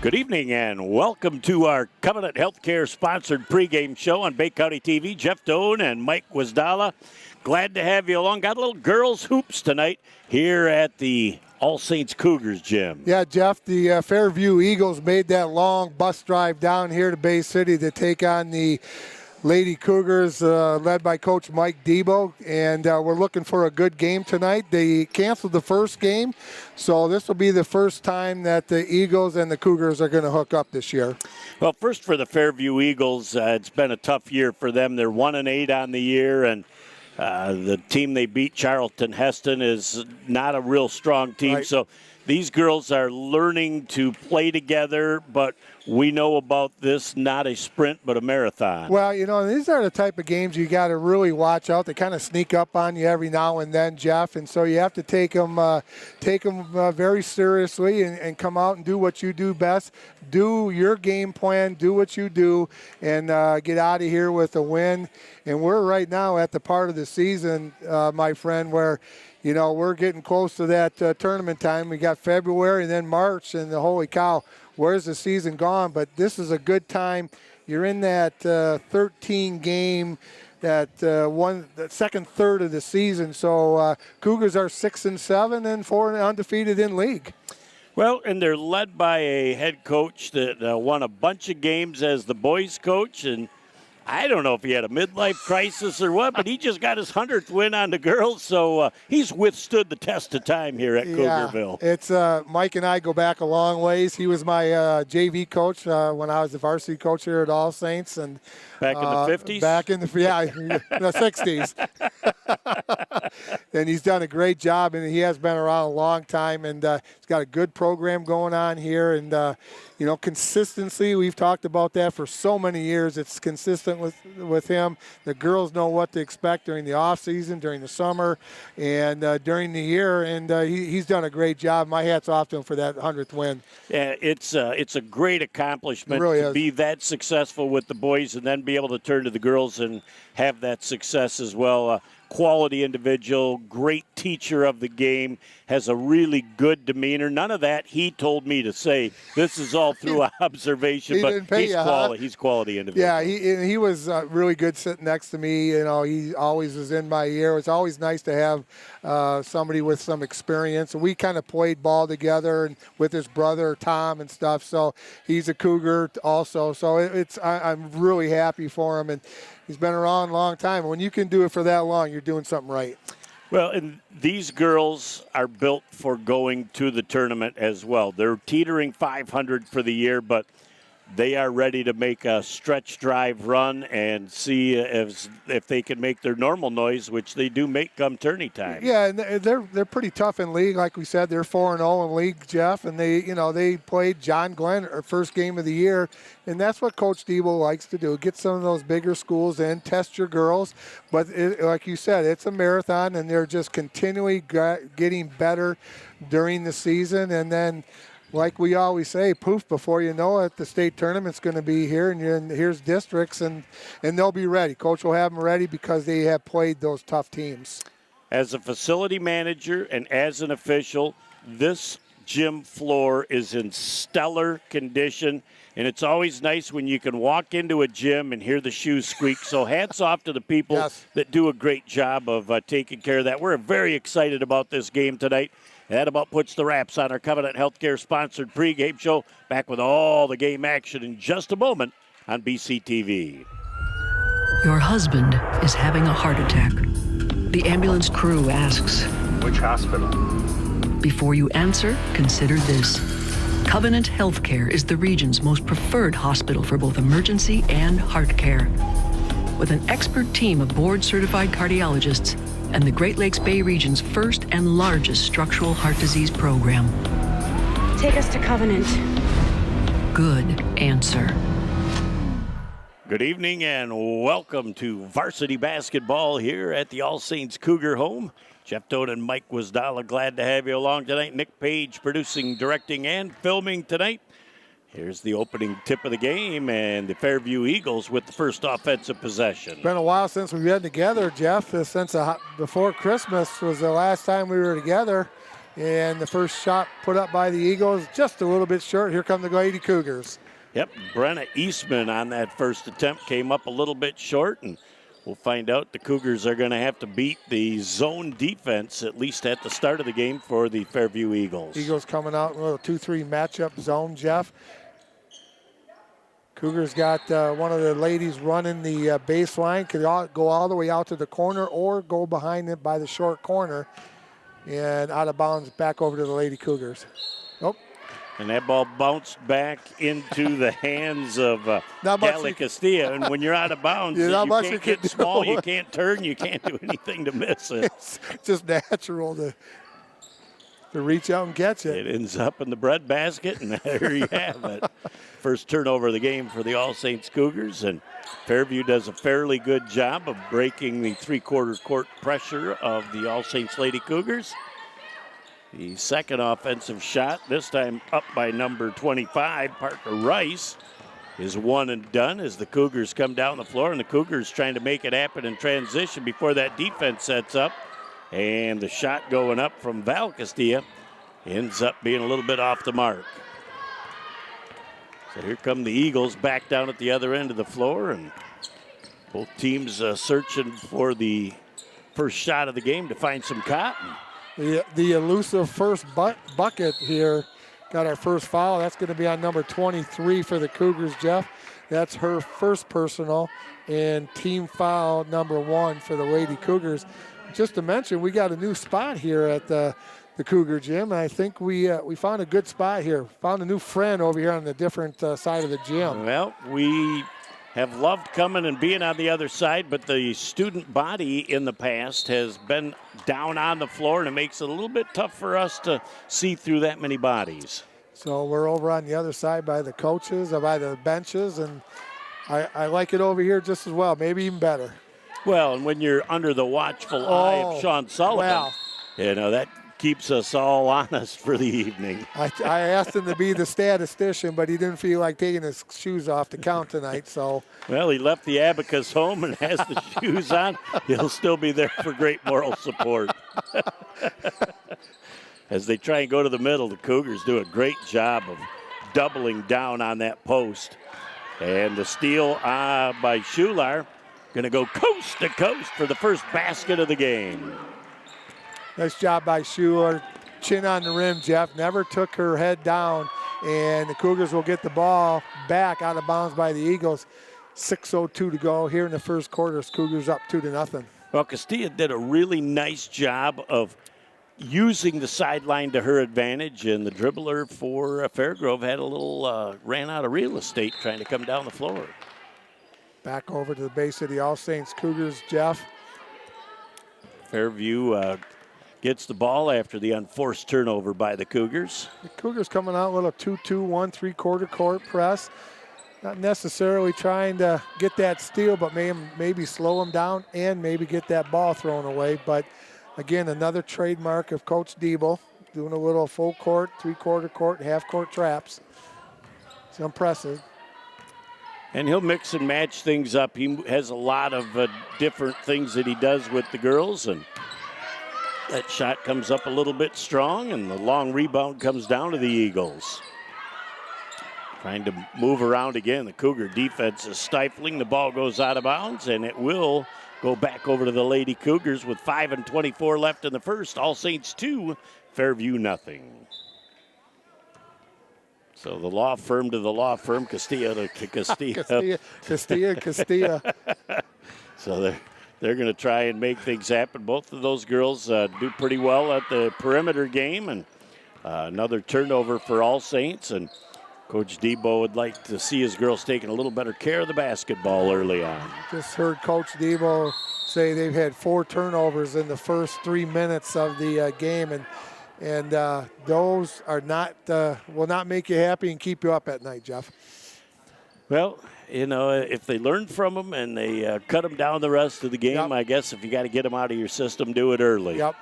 Good evening and welcome to our Covenant Healthcare sponsored pregame show on Bay County TV. Jeff Doan and Mike Wisdala. Glad to have you along. Got a little girls hoops tonight here at the All Saints Cougars gym. Yeah, Jeff, the Fairview Eagles made that long bus drive down here to Bay City to take on the Lady Cougars, led by Coach Mike Debo, and we're looking for a good game tonight. They canceled the first game, so this will be the first time that the Eagles and the Cougars are going to hook up this year. Well, first for the Fairview Eagles, it's been a tough year for them. They're 1-8 on the year, and the team they beat, Charlton Heston, is not a real strong team. Right. So these girls are learning to play together, but we know about this, not a sprint, but a marathon. Well, you know, these are the type of games you got to really watch out. They kind of sneak up on you every now and then, Jeff, and so you have to take them very seriously and come out and do what you do best. Do your game plan, do what you do, and get out of here with a win. And we're right now at the part of the season, my friend, where you know, we're getting close to that tournament time. We got February and then March, and holy cow, where's the season gone? But this is a good time. You're in that 13 game, that second third of the season. So Cougars are 6-7 and 4 undefeated in league. Well, and they're led by a head coach that won a bunch of games as the boys coach, and I don't know if he had a midlife crisis or what, but he just got his 100th win on the girls, so he's withstood the test of time here at Cougarville. It's Mike and I go back a long ways. He was my JV coach when I was the varsity coach here at All Saints, and back in the 50s. Back in the the 60s. And he's done a great job, and he has been around a long time, and he's got a good program going on here, and you know, consistency. We've talked about that for so many years. It's consistent with him. The girls know what to expect during the off season, during the summer, and during the year. And he's done a great job. My hat's off to him for that 100th win. Yeah, it's a great accomplishment really to be that successful with the boys, and then be able to turn to the girls and have that success as well. Quality individual, great teacher of the game, has a really good demeanor. None of that he told me to say. This is all through observation, but he's quality individual. Yeah, he was really good sitting next to me. You know, he always was in my ear. It's always nice to have somebody with some experience. We kind of played ball together and with his brother Tom and stuff. So he's a Cougar also. So I'm really happy for him, and he's been around a long time. When you can do it for that long, you're doing something right. Well, and these girls are built for going to the tournament as well. They're teetering 500 for the year, but they are ready to make a stretch drive run and see if they can make their normal noise, which they do make come tourney time. Yeah, and they're pretty tough in league. Like we said, they're 4-0 in league, Jeff, and they played John Glenn, our first game of the year, and that's what Coach Debo likes to do, get some of those bigger schools in, test your girls. But like you said, it's a marathon, and they're just continually getting better during the season, and then like we always say, poof, before you know it, the state tournament's going to be here, and here's districts, and they'll be ready. Coach will have them ready because they have played those tough teams. As a facility manager and as an official, this gym floor is in stellar condition, and it's always nice when you can walk into a gym and hear the shoes squeak. So hats off to the people that do a great job of taking care of that. We're very excited about this game tonight. That about puts the wraps on our Covenant Healthcare sponsored pregame show. Back with all the game action in just a moment on BCTV. Your husband is having a heart attack. The ambulance crew asks, "Which hospital?" Before you answer, consider this. Covenant Healthcare is the region's most preferred hospital for both emergency and heart care. With an expert team of board-certified cardiologists and the Great Lakes Bay region's first and largest structural heart disease program. Take us to Covenant. Good answer. Good evening and welcome to Varsity Basketball here at the All Saints Cougar home. Jeff Doan and Mike Wisdala, glad to have you along tonight. Nick Page producing, directing, and filming tonight. Here's the opening tip of the game, and the Fairview Eagles with the first offensive possession. It's been a while since we've been together, Jeff. Since before Christmas was the last time we were together. And the first shot put up by the Eagles, just a little bit short. Here come the Lady Cougars. Yep, Brenna Eastman on that first attempt came up a little bit short, and we'll find out the Cougars are going to have to beat the zone defense, at least at the start of the game, for the Fairview Eagles. Eagles coming out in a little 2-3 matchup zone, Jeff. Cougars got one of the ladies running the baseline, could go all the way out to the corner or go behind it by the short corner, and out of bounds back over to the Lady Cougars. Nope. And that ball bounced back into the hands of Gally Castilla. And when you're out of bounds, you can't get small, you can't turn, you can't do anything to miss it. It's just natural to reach out and catch it. It ends up in the bread basket, and there you have it. First turnover of the game for the All Saints Cougars, and Fairview does a fairly good job of breaking the three-quarter court pressure of the All Saints Lady Cougars. The second offensive shot, this time up by number 25, Parker Rice, is one and done as the Cougars come down the floor, and the Cougars trying to make it happen in transition before that defense sets up. And the shot going up from Val Castilla ends up being a little bit off the mark. So here come the Eagles back down at the other end of the floor, and both teams searching for the first shot of the game to find some cotton. The elusive first bucket here got our first foul. That's going to be on number 23 for the Cougars, Jeff. That's her first personal, and team foul number 1 for the Lady Cougars. Just to mention, we got a new spot here at the Cougar Gym, and I think we found a good spot here. Found a new friend over here on the different side of the gym. Well, we have loved coming and being on the other side, but the student body in the past has been down on the floor, and it makes it a little bit tough for us to see through that many bodies. So we're over on the other side by the coaches, or by the benches, and I like it over here just as well, maybe even better. Well, and when you're under the watchful eye of Sean Sullivan, you know, that keeps us all honest for the evening. I asked him to be the statistician, but he didn't feel like taking his shoes off to count tonight. So, well, he left the abacus home and has the shoes on. He'll still be there for great moral support. As they try and go to the middle, the Cougars do a great job of doubling down on that post. And the steal by Schular, going to go coast to coast for the first basket of the game. Nice job by Schuler. Chin on the rim, Jeff. Never took her head down. And the Cougars will get the ball back out of bounds by the Eagles. 6:02 to go here in the first quarter. Cougars up 2-0. Well, Castilla did a really nice job of using the sideline to her advantage, and the dribbler for Fairgrove had a little, ran out of real estate trying to come down the floor. Back over to the base of the All Saints Cougars, Jeff. Fairview gets the ball after the unforced turnover by the Cougars. The Cougars coming out a little 2-2-1 three-quarter court press. Not necessarily trying to get that steal, but maybe slow them down and maybe get that ball thrown away. But again, another trademark of Coach Diebel, doing a little full court, three-quarter court, half-court traps. It's impressive. And he'll mix and match things up. He has a lot of different things that he does with the girls, and that shot comes up a little bit strong, and the long rebound comes down to the Eagles. Trying to move around again. The Cougar defense is stifling. The ball goes out of bounds, and it will go back over to the Lady Cougars with 5:24 left in the first. All Saints 2, Fairview nothing. So the law firm to the law firm, Castilla to Castilla. Castilla. So they're going to try and make things happen. Both of those girls do pretty well at the perimeter game, and another turnover for All Saints. And Coach Debo would like to see his girls taking a little better care of the basketball early on. Just heard Coach Debo say they've had 4 turnovers in the first 3 minutes of the game, and those are not will not make you happy and keep you up at night, Jeff. Well, you know, if they learn from them and they cut them down the rest of the game, Yep. I guess if you got to get them out of your system, do it early. Yep.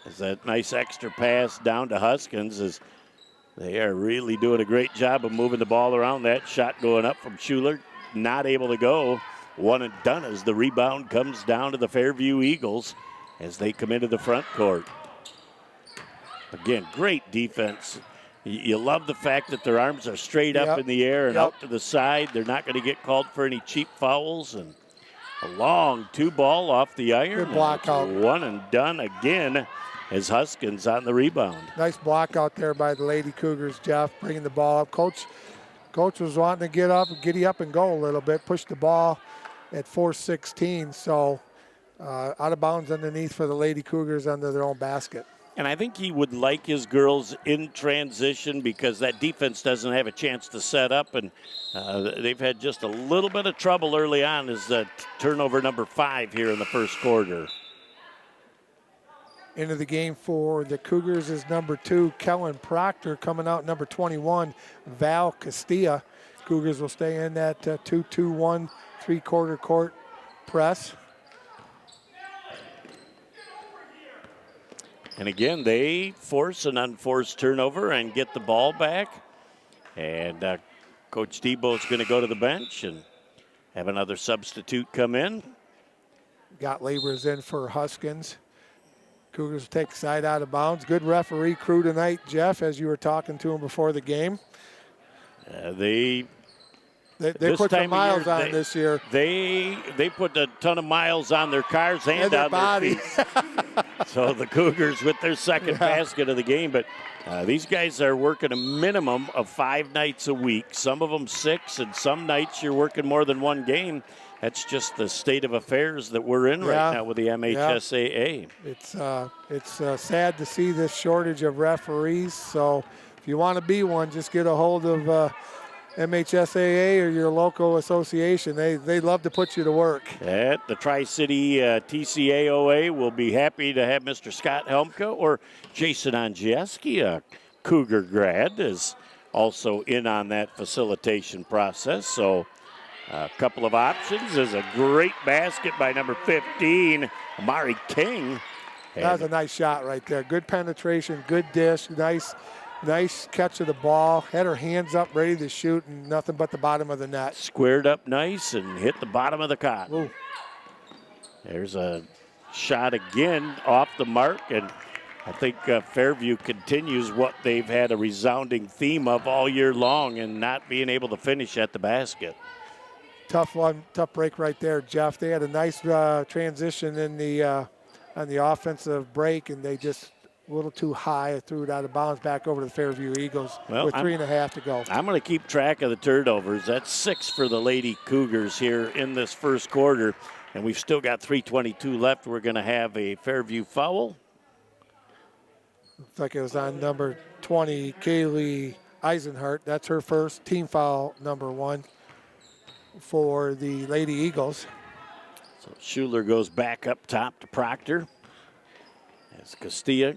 As that nice extra pass down to Huskins, as they are really doing a great job of moving the ball around. That shot going up from Schuler, not able to go. One and done as the rebound comes down to the Fairview Eagles. as they come into the front court. Again, great defense. You love the fact that their arms are straight up in the air and out to the side. They're not going to get called for any cheap fouls. And a long 2-ball off the iron. Good block out. One and done again as Huskins on the rebound. Nice block out there by the Lady Cougars, Jeff, bringing the ball up. Coach was wanting to giddy up and go a little bit, push the ball at 4:16. So out of bounds underneath for the Lady Cougars under their own basket. And I think he would like his girls in transition because that defense doesn't have a chance to set up. And they've had just a little bit of trouble early on as turnover number 5 here in the first quarter. Into the game for the Cougars is number 2, Kellen Proctor, coming out number 21, Val Castilla. Cougars will stay in that 2-2-1 3-quarter court press. And again, they force an unforced turnover and get the ball back. And Coach Debo's going to go to the bench and have another substitute come in. Got Laborers in for Huskins. Cougars will take side out of bounds. Good referee crew tonight, Jeff, as you were talking to him before the game. They put some miles on this year. They put a ton of miles on their cars and their on body. their feet. So the Cougars with their second basket of the game. But these guys are working a minimum of 5 nights a week. Some of them 6, and some nights you're working more than one game. That's just the state of affairs that we're in right now with the MHSAA. It's sad to see this shortage of referees. So if you want to be one, just get a hold of MHSAA or your local association. They love to put you to work. At the Tri-City TCAOA, we'll be happy to have Mr. Scott Helmka or Jason Angielski, a Cougar grad, is also in on that facilitation process. So a couple of options. There's a great basket by number 15, Amari King. That was a nice shot right there. Good penetration, good dish, nice catch of the ball. Had her hands up, ready to shoot, and nothing but the bottom of the net. Squared up nice and hit the bottom of the cot. Ooh. There's a shot again off the mark, and I think Fairview continues what they've had a resounding theme of all year long and not being able to finish at the basket. Tough break right there, Jeff. They had a nice transition in on the offensive break, and they just a little too high, threw it out of bounds back over to the Fairview Eagles with 3.5 to go. I'm going to keep track of the turnovers. That's 6 for the Lady Cougars here in this first quarter, and we've still got 3:22 left. We're going to have a Fairview foul. Looks like it was on number 20, Kaylee Eisenhart. That's her first team foul, number 1 for the Lady Eagles. So Schuler goes back up top to Proctor. As Castilla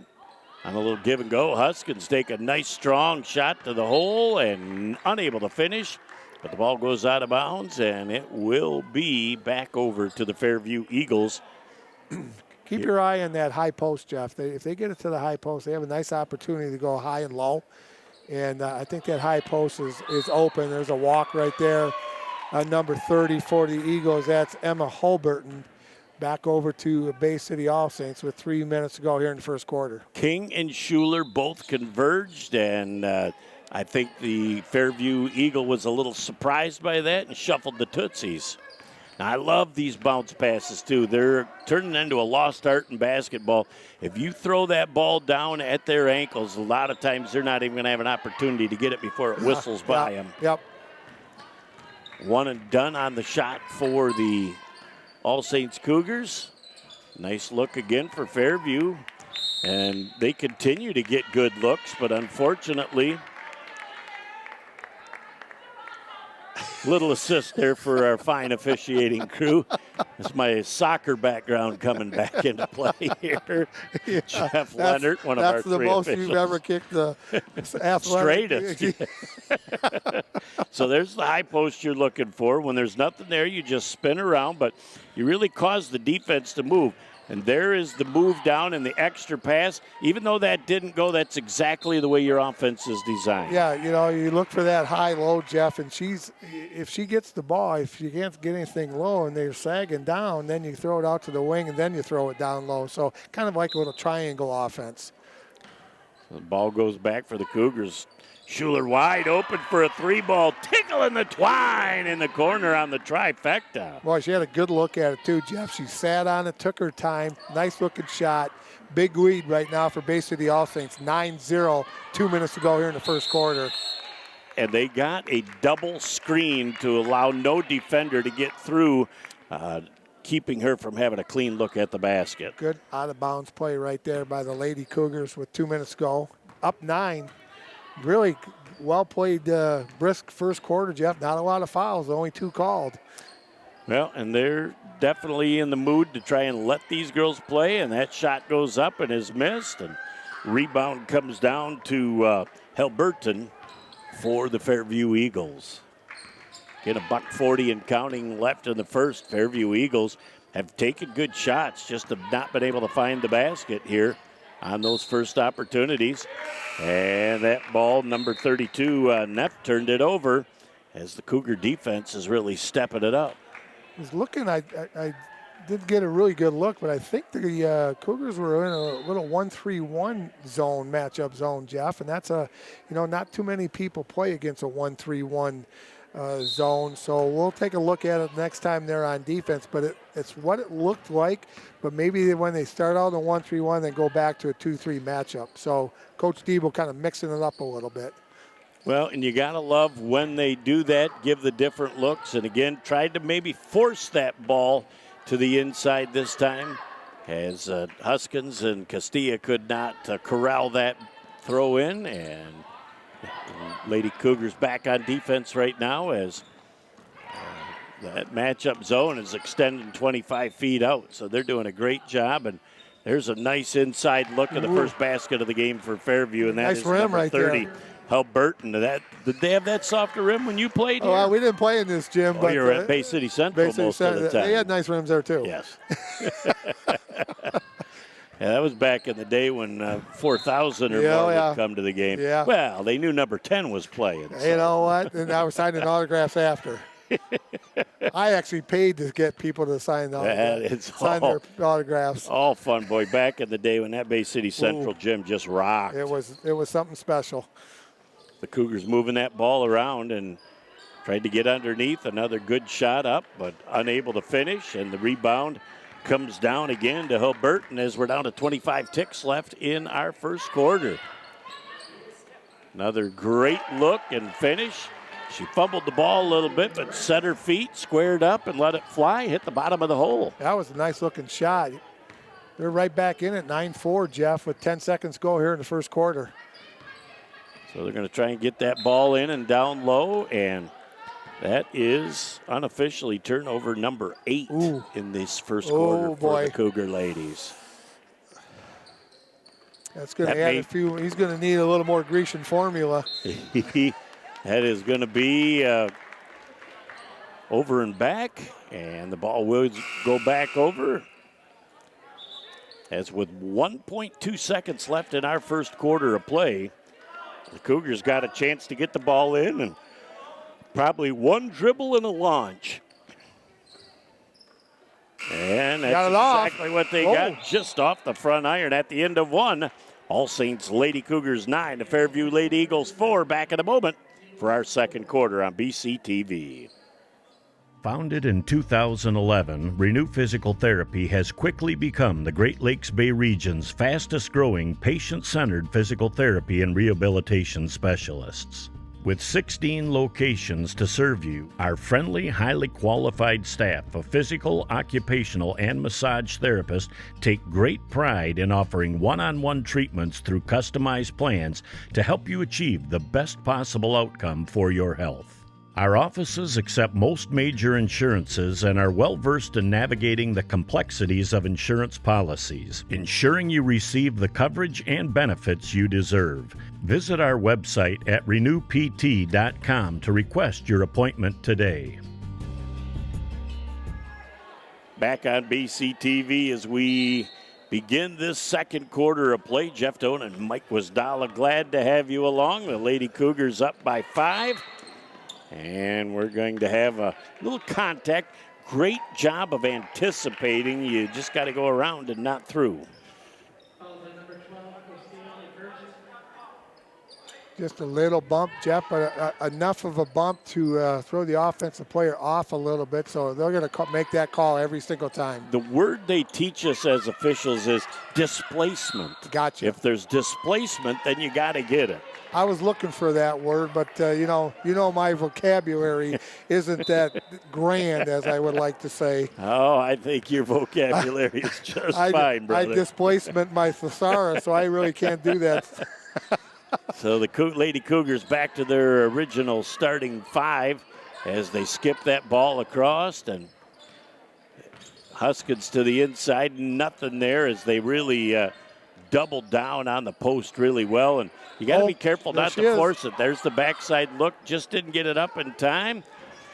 on a little give and go. Huskins take a nice strong shot to the hole and unable to finish. But the ball goes out of bounds and it will be back over to the Fairview Eagles. Keep your eye on that high post, Jeff. If they get it to the high post, they have a nice opportunity to go high and low. And I think that high post is open. There's a walk right there on number 30 for the Eagles. That's Emma Holberton. Back over to Bay City All Saints with 3 minutes to go here in the first quarter. King and Schuler both converged, and I think the Fairview Eagle was a little surprised by that and shuffled the Tootsies. Now, I love these bounce passes, too. They're turning into a lost art in basketball. If you throw that ball down at their ankles, a lot of times they're not even going to have an opportunity to get it before it whistles by them. Yep. One and done on the shot for the All Saints Cougars. Nice look again for Fairview. And they continue to get good looks, but unfortunately, little assist there for our fine officiating crew. It's my soccer background coming back into play here. Yeah, Jeff Leonard, one of our three That's the most officials. you've ever kicked the athletic. Straightest. So there's the high post you're looking for. When there's nothing there, you just spin around, but you really cause the defense to move. And there is the move down and the extra pass. Even though that didn't go, that's exactly the way your offense is designed. Yeah, you look for that high-low, Jeff, and if she gets the ball, if she can't get anything low and they're sagging down, then you throw it out to the wing and then you throw it down low. So kind of like a little triangle offense. So the ball goes back for the Cougars. Schuler wide open for a 3-ball, tickling the twine in the corner on the trifecta. Boy, she had a good look at it too, Jeff. She sat on it, took her time. Nice looking shot. Big lead right now for Bay City All Saints. 9-0, 2 minutes to go here in the first quarter. And they got a double screen to allow no defender to get through, keeping her from having a clean look at the basket. Good out-of-bounds play right there by the Lady Cougars with 2 minutes to go. Up 9. Really well played, brisk first quarter, Jeff. Not a lot of fouls, only 2 called. Well, and they're definitely in the mood to try and let these girls play, and that shot goes up and is missed, and rebound comes down to Helberton for the Fairview Eagles. Get a $140 and counting left in the first. Fairview Eagles have taken good shots, just have not been able to find the basket here on those first opportunities. And that ball, number 32, Neff turned it over as the Cougar defense is really stepping it up. I was looking, I did get a really good look, but I think the Cougars were in a little 1-3-1 zone, matchup zone, Jeff, and that's not too many people play against a 1-3-1 zone, so we'll take a look at it next time they're on defense, but it's what it looked like, but maybe when they start out in 1-3-1, they go back to a 2-3 matchup. So Coach Debo kind of mixing it up a little bit. Well, and you got to love when they do that, give the different looks, and again, tried to maybe force that ball to the inside this time, as Huskins and Castilla could not corral that throw in, and Lady Cougars back on defense right now as that matchup zone is extending 25 feet out. So they're doing a great job. And there's a nice inside look at the first basket of the game for Fairview. And that nice is rim number right 30, there. Did they have that softer rim when you played here? Oh, we didn't play in this gym. Oh, but you were at Bay City Central most of the time. They had nice rims there, too. Yes. Yeah, that was back in the day when 4,000 or more would come to the game. Yeah. Well, they knew number 10 was playing. You know what? And I was signing autographs after. I actually paid to get people to sign their autographs. All fun, boy. Back in the day when that Bay City Central gym just rocked. It was something special. The Cougars moving that ball around and tried to get underneath. Another good shot up, but unable to finish. And the rebound comes down again to Helberton as we're down to 25 ticks left in our first quarter. Another great look and finish. She fumbled the ball a little bit, but set her feet, squared up, and let it fly, hit the bottom of the hole. That was a nice-looking shot. They're right back in at 9-4, Jeff, with 10 seconds to go here in the first quarter. So they're going to try and get that ball in and down low, and that is unofficially turnover number 8 in this first quarter for the Cougar ladies. That's going to add a few. He's going to need a little more Grecian formula. That is going to be over and back, and the ball will go back over. As with 1.2 seconds left in our first quarter of play, the Cougars got a chance to get the ball in, and probably one dribble and a launch. And that's exactly what they got, just off the front iron at the end of one. All Saints Lady Cougars 9, the Fairview Lady Eagles 4. Back in a moment for our second quarter on BCTV. Founded in 2011, Renew Physical Therapy has quickly become the Great Lakes Bay region's fastest-growing patient-centered physical therapy and rehabilitation specialists. With 16 locations to serve you, our friendly, highly qualified staff of physical, occupational, and massage therapists take great pride in offering one-on-one treatments through customized plans to help you achieve the best possible outcome for your health. Our offices accept most major insurances and are well-versed in navigating the complexities of insurance policies, ensuring you receive the coverage and benefits you deserve. Visit our website at renewpt.com to request your appointment today. Back on BCTV as we begin this second quarter of play. Jeff Doan and Mike Wasdala, glad to have you along. The Lady Cougars up by 5. And we're going to have a little contact. Great job of anticipating. You just got to go around and not through. Just a little bump, Jeff, but enough of a bump to throw the offensive player off a little bit. So they're going to make that call every single time. The word they teach us as officials is displacement. Gotcha. If there's displacement, then you got to get it. I was looking for that word, but you know my vocabulary isn't that grand, as I would like to say. Oh, I think your vocabulary is just fine, brother. I displacement my thesaurus, so I really can't do that. So the Lady Cougars back to their original starting 5 as they skip that ball across, and Huskins to the inside, nothing there as they really doubled down on the post really well. And you got to be careful not to force it. There's the backside look, just didn't get it up in time.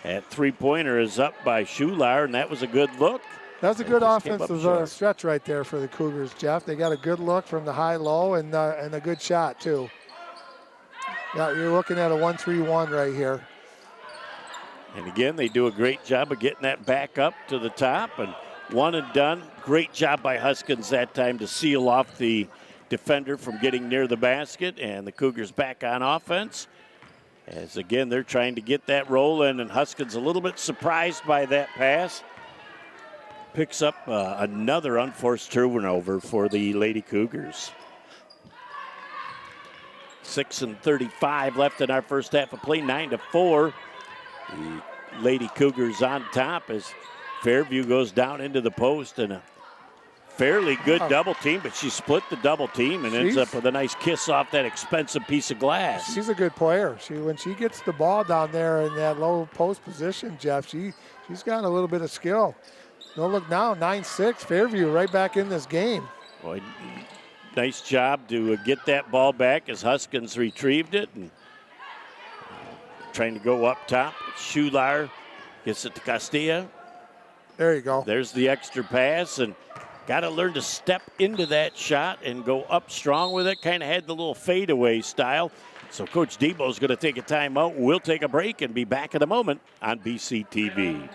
That three-pointer is up by Schular, and that was a good look. That was a good offensive stretch right there for the Cougars, Jeff. They got a good look from the high-low and a good shot, too. Yeah, you're looking at a 1-3-1 right here. And again, they do a great job of getting that back up to the top, and one and done. Great job by Huskins that time to seal off the defender from getting near the basket, and the Cougars back on offense. As again, they're trying to get that rolling, and Huskins a little bit surprised by that pass. Picks up another unforced turnover for the Lady Cougars. 6:35 left in our first half of play, 9-4. The Lady Cougars on top as Fairview goes down into the post, and a fairly good double team, but she split the double team and ends up with a nice kiss off that expensive piece of glass. She's a good player. When she gets the ball down there in that low post position, Jeff, she's got a little bit of skill. No, look now, 9-6, Fairview right back in this game. Boy, nice job to get that ball back as Huskins retrieved it and trying to go up top. Schular gets it to Castilla. There you go. There's the extra pass, and got to learn to step into that shot and go up strong with it. Kind of had the little fadeaway style. So Coach Debo's going to take a timeout. We'll take a break and be back in a moment on BCTV.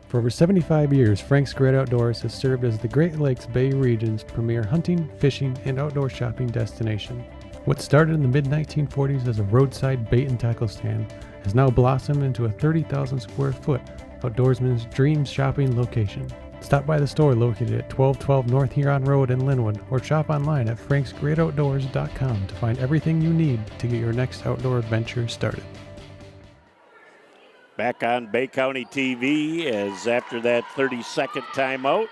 For over 75 years, Frank's Great Outdoors has served as the Great Lakes Bay region's premier hunting, fishing, and outdoor shopping destination. What started in the mid-1940s as a roadside bait and tackle stand has now blossomed into a 30,000 square foot outdoorsman's dream shopping location. Stop by the store located at 1212 North Huron Road in Linwood, or shop online at franksgreatoutdoors.com to find everything you need to get your next outdoor adventure started. Back on Bay County TV as after that 30-second timeout,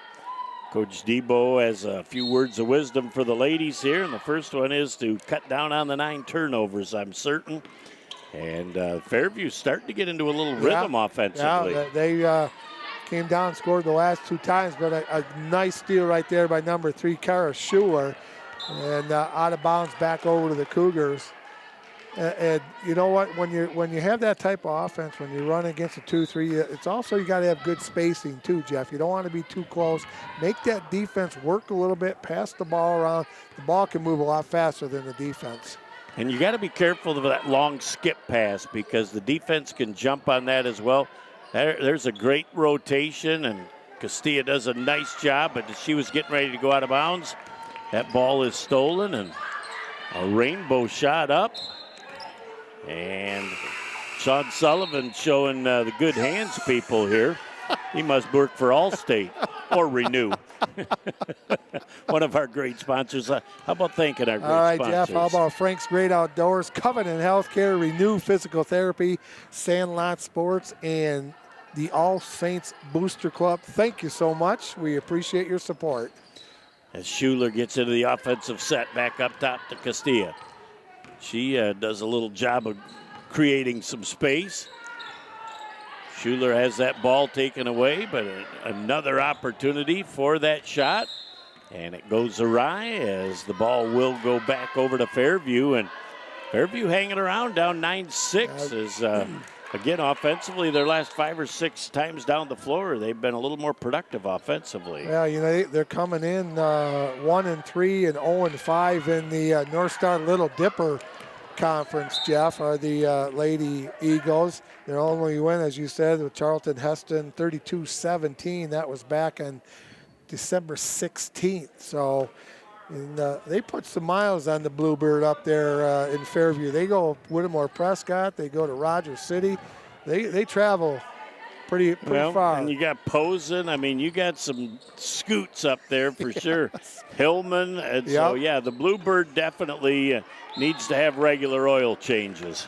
Coach Debo has a few words of wisdom for the ladies here, and the first one is to cut down on the 9 turnovers, I'm certain. And Fairview's starting to get into a little rhythm offensively. Yeah, they came down and scored the last 2 times, but a nice steal right there by number 3, Kara Schuler, and out of bounds back over to the Cougars. And you know what? When you have that type of offense, when you run against a 2-3, it's also you got to have good spacing too, Jeff. You don't want to be too close. Make that defense work a little bit. Pass the ball around. The ball can move a lot faster than the defense. And you got to be careful of that long skip pass because the defense can jump on that as well. There's a great rotation, and Castilla does a nice job, but as she was getting ready to go out of bounds, that ball is stolen, and a rainbow shot up. And Sean Sullivan showing the good hands people here. He must work for Allstate or Renew. One of our great sponsors. How about thanking our great sponsors? All right, Jeff, how about Frank's Great Outdoors, Covenant Healthcare, Renew Physical Therapy, Sandlot Sports, and the All Saints Booster Club. Thank you so much. We appreciate your support. As Schuler gets into the offensive set, back up top to Castilla. She does a little job of creating some space. Schuler has that ball taken away, but another opportunity for that shot. And it goes awry as the ball will go back over to Fairview. And Fairview hanging around down 9-6 as again, offensively, their last 5 or 6 times down the floor, they've been a little more productive offensively. Yeah, you know, they're coming in 1-3 and 0-5 in the North Star Little Dipper Conference, Jeff, are the Lady Eagles. Their only win, as you said, with Charlton Heston, 32-17. That was back on December 16th. So they put some miles on the Bluebird up there in Fairview. They go Whittemore Prescott. They go to Rogers City. They travel pretty far. And you got Posen. I mean, you got some scoots up there for sure. Hillman. And so, yeah, the Bluebird definitely needs to have regular oil changes.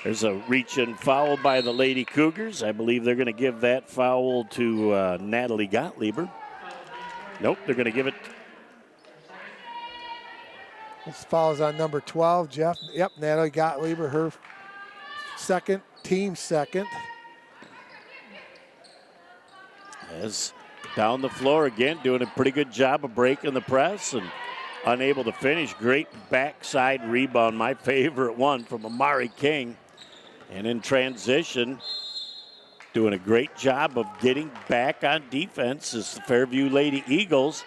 There's a reach-in foul by the Lady Cougars. I believe they're going to give that foul to Natalie Gottlieb. Nope, they're going to give it. This foul is on number 12, Jeff. Yep, Natalie Gottlieb, her second, team second. As down the floor again, doing a pretty good job of breaking the press and unable to finish. Great backside rebound, my favorite one from Amari King. And in transition, doing a great job of getting back on defense is the Fairview Lady Eagles.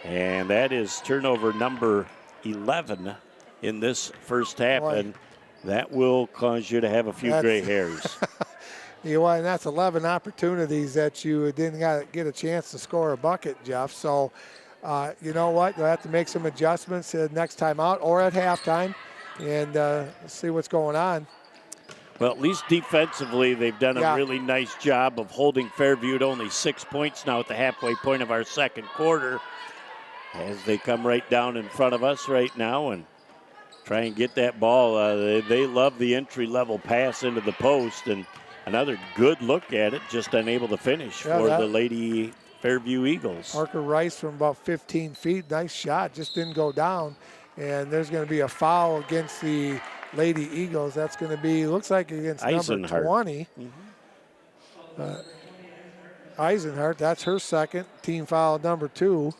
And that is turnover number 11 in this first half. Boy. And that will cause you to have a few gray hairs. You know, and that's 11 opportunities that you didn't get a chance to score a bucket, Jeff. So, you know what? You'll have to make some adjustments next time out or at halftime and see what's going on. Well, at least defensively, they've done a really nice job of holding Fairview to only 6 points now at the halfway point of our second quarter as they come right down in front of us right now and try and get that ball. They love the entry-level pass into the post, and another good look at it, just unable to finish for the Lady Fairview Eagles. Parker Rice from about 15 feet. Nice shot, just didn't go down. And there's going to be a foul against the Lady Eagles. That's going to be, looks like against number 20. Eisenhart, that's her second. Team foul number 2.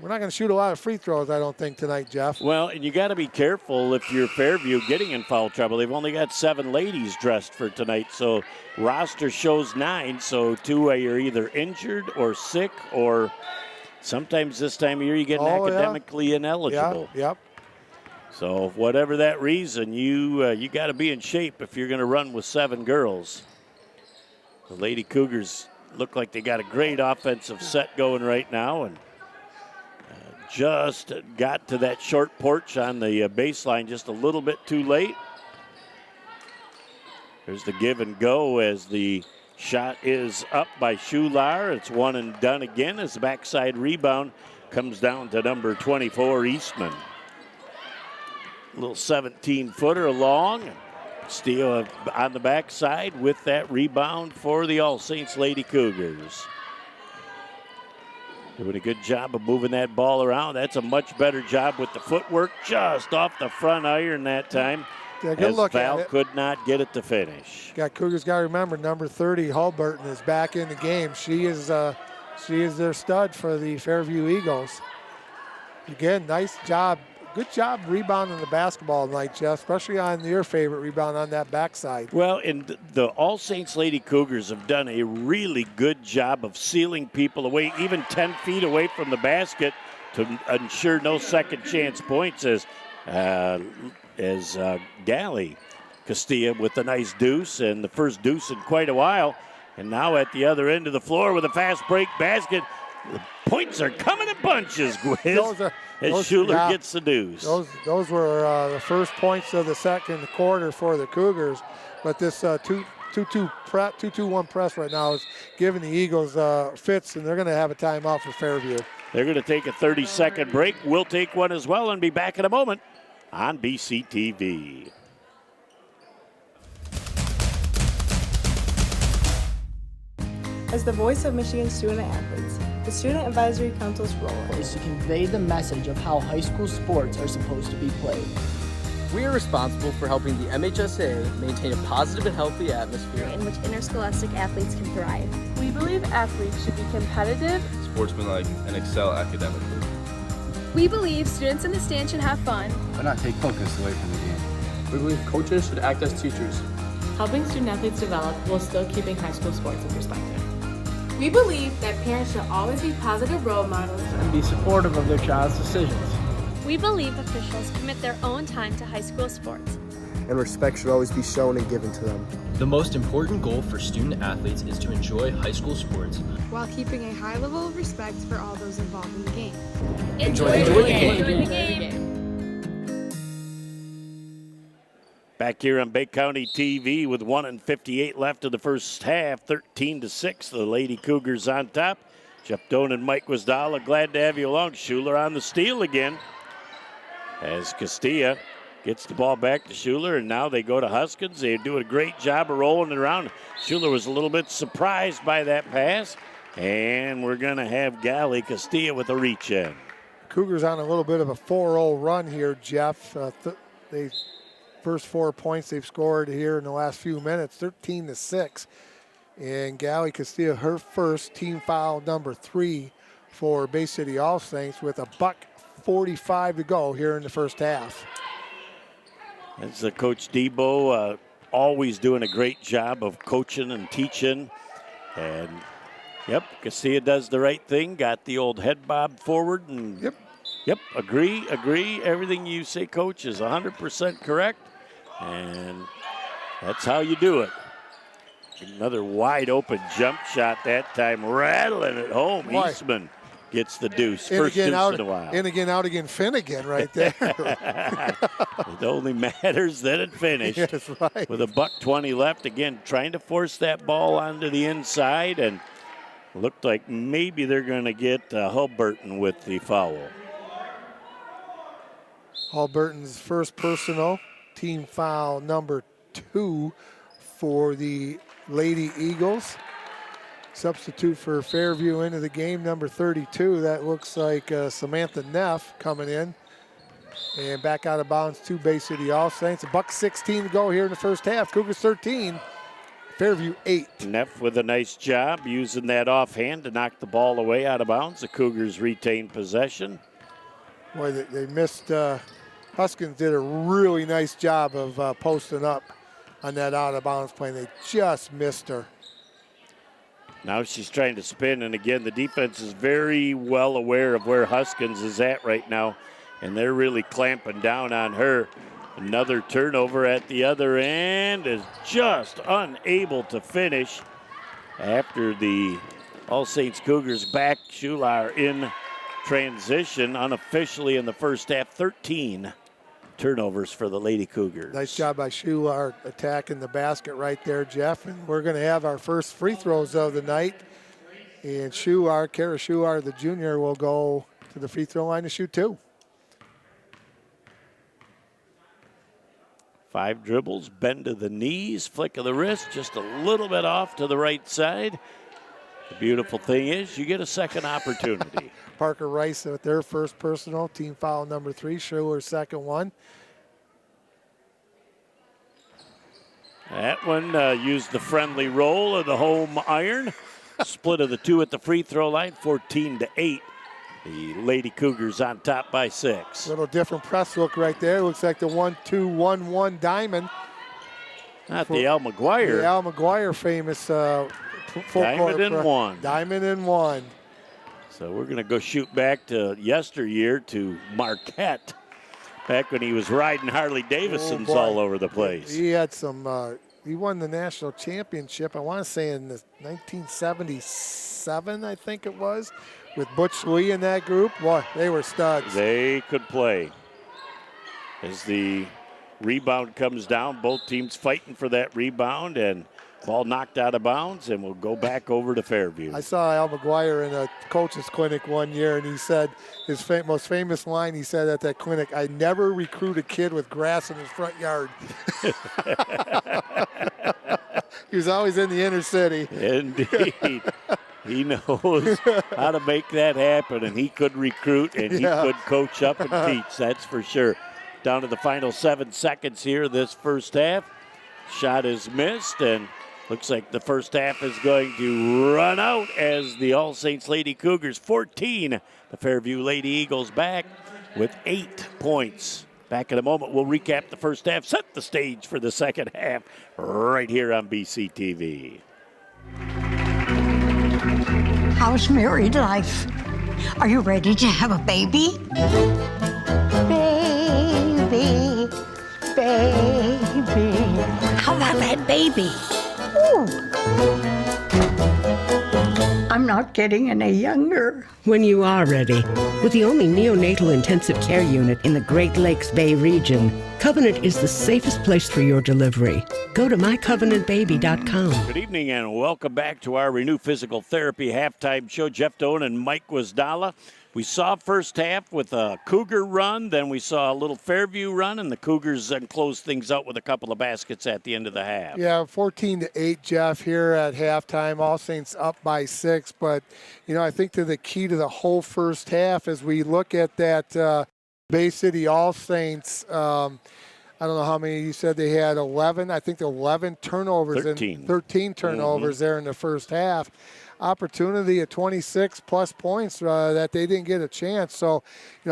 We're not going to shoot a lot of free throws, I don't think, tonight, Jeff. Well, and you got to be careful if you're Fairview getting in foul trouble. They've only got 7 ladies dressed for tonight, so roster shows 9. So 2 are either injured or sick, or sometimes this time of year you get academically ineligible. Yep. So whatever that reason, you got to be in shape if you're going to run with 7 girls. The Lady Cougars look like they got a great offensive set going right now, and just got to that short porch on the baseline just a little bit too late. There's the give and go as the shot is up by Schular. It's one and done again as the backside rebound comes down to number 24, Eastman. A little 17-footer long. Steele on the backside with that rebound for the All Saints Lady Cougars. Doing a good job of moving that ball around. That's a much better job with the footwork, just off the front iron that time. Yeah, good look Val at it. could not get it to finish. Cougars got to remember, number 30, Hulburton, is back in the game. She is their stud for the Fairview Eagles. Again, nice job. Good job rebounding the basketball tonight, Jeff, especially on your favorite rebound on that backside. Well, and the All Saints Lady Cougars have done a really good job of sealing people away, even 10 feet away from the basket to ensure no second chance points as Galley Castilla with a nice deuce, and the first deuce in quite a while. And now at the other end of the floor with a fast break basket. The points are coming in bunches, Gwiz, as Schuler gets the deuce. Those were the first points of the second quarter for the Cougars. But this 2-2-1 press right now is giving the Eagles fits, and they're going to have a timeout for Fairview. They're going to take a 30-second break. We'll take one as well and be back in a moment on BCTV. As the voice of Michigan student athletes, the Student Advisory Council's role is to convey the message of how high school sports are supposed to be played. We are responsible for helping the MHSA maintain a positive and healthy atmosphere in which interscholastic athletes can thrive. We believe athletes should be competitive, sportsmanlike, and excel academically. We believe students in the stand should have fun, but not take focus away from the game. We believe coaches should act as teachers. helping student athletes develop while still keeping high school sports in perspective. We believe that parents should always be positive role models and be supportive of their child's decisions. We believe officials commit their own time to high school sports. And respect should always be shown and given to them. The most important goal for student athletes is to enjoy high school sports while keeping a high level of respect for all those involved in the game. Enjoy the game. Back here on Bay County TV with 1:58 left of the first half, 13-6. The Lady Cougars on top. Jeff Doan and Mike Wisdala, glad to have you along. Schuler on the steal again as Castilla gets the ball back to Schuler, and now they go to Huskins. They do a great job of rolling it around. Schuler was a little bit surprised by that pass, and we're going to have Gally Castilla with a reach in. Cougars on a little bit of a 4-0 run here, Jeff. They first 4 points they've scored here in the last few minutes, 13-6. And Gally Castilla, her first, team foul number 3 for Bay City All Saints with a $1:45 to go here in the first half. That's Coach Debo, always doing a great job of coaching and teaching. And, yep, Castilla does the right thing. Got the old head bob forward. And Yep, agree. Everything you say, Coach, is 100% correct. And that's how you do it. Another wide open jump shot that time, rattling it home. Why? Eastman gets the deuce. In First again, deuce out, in a while. in again, out again, Finnegan right there. It only matters that it finished. Yes, right. With a $1:20 left, again, trying to force that ball onto the inside, and looked like maybe they're going to get Hulburton with the foul. Hulburton's first personal, team foul number 2 for the Lady Eagles. Substitute for Fairview into the game, number 32. That looks like Samantha Neff coming in. And back out of bounds to Bay City All Saints. $1:16 to go here in the first half. Cougars 13, Fairview 8. Neff with a nice job using that offhand to knock the ball away out of bounds. The Cougars retain possession. Boy, they missed. Huskins did a really nice job of posting up on that out of bounds play. They just missed her. Now she's trying to spin, and again, the defense is very well aware of where Huskins is at right now, and they're really clamping down on her. Another turnover at the other end, is just unable to finish after the All Saints Cougars back Schuler in transition unofficially in the first half. 13 turnovers for the Lady Cougars. Nice job by Schuler attacking the basket right there, Jeff. And we're going to have our first free throws of the night. And Kara Schuler, the junior, will go to the free throw line to shoot 2. 5 dribbles, bend to the knees, flick of the wrist, just a little bit off to the right side. The beautiful thing is you get a second opportunity. Parker Rice with their first personal, team foul number 3. Schuler's second one. That one used the friendly roll of the home iron. Split of the 2 at the free throw line, 14-8. The Lady Cougars on top by 6. Little different press look right there. Looks like the 1-2-1-1 diamond. Not the Al McGuire. The Al McGuire famous diamond and one. Diamond and one. So we're going to go shoot back to yesteryear to Marquette, back when he was riding Harley Davidsons all over the place. He had some, he won the national championship, I want to say in 1977, I think it was, with Butch Lee in that group. Boy, they were studs. They could play. As the rebound comes down, both teams fighting for that rebound, and ball knocked out of bounds, and we'll go back over to Fairview. I saw Al McGuire in a coach's clinic one year, and he said his most famous line, he said at that clinic, "I never recruit a kid with grass in his front yard." He was always in the inner city. Indeed. He knows how to make that happen, and he could recruit, and he could coach up and teach, that's for sure. Down to the final 7 seconds here this first half. Shot is missed, and looks like the first half is going to run out as the All Saints Lady Cougars 14. The Fairview Lady Eagles back with 8 points. Back in a moment, we'll recap the first half, set the stage for the second half right here on BCTV. How's married life? Are you ready to have a baby? Baby, baby. How about that baby? Ooh. I'm not getting any younger. When you are ready, with the only neonatal intensive care unit in the Great Lakes Bay region, Covenant is the safest place for your delivery. Go to mycovenantbaby.com. Good evening and welcome back to our Renew Physical Therapy halftime show. Jeff Doan and Mike Wisdala. We saw first half with a Cougar run, then we saw a little Fairview run, and the Cougars then closed things out with a couple of baskets at the end of the half. Yeah, 14-8, Jeff, here at halftime. All Saints up by 6. But, I think the key to the whole first half as we look at that Bay City All Saints, I don't know how many you said they had, 11. I think 11 turnovers. 13 turnovers there in the first half. Opportunity at 26-plus points that they didn't get a chance. So,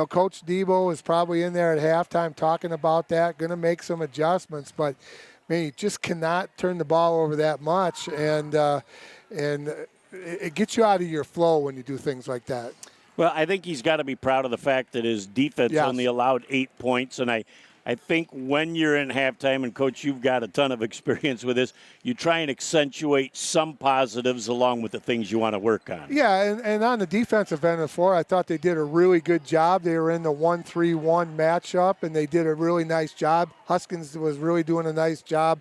Coach Debo is probably in there at halftime talking about that, going to make some adjustments. But, man, you just cannot turn the ball over that much. And it gets you out of your flow when you do things like that. Well, I think he's got to be proud of the fact that his defense only allowed 8 points. And I think when you're in halftime, and, Coach, you've got a ton of experience with this, you try and accentuate some positives along with the things you want to work on. Yeah, and on the defensive end of the floor, I thought they did a really good job. They were in the 1-3-1 matchup, and they did a really nice job. Huskins was really doing a nice job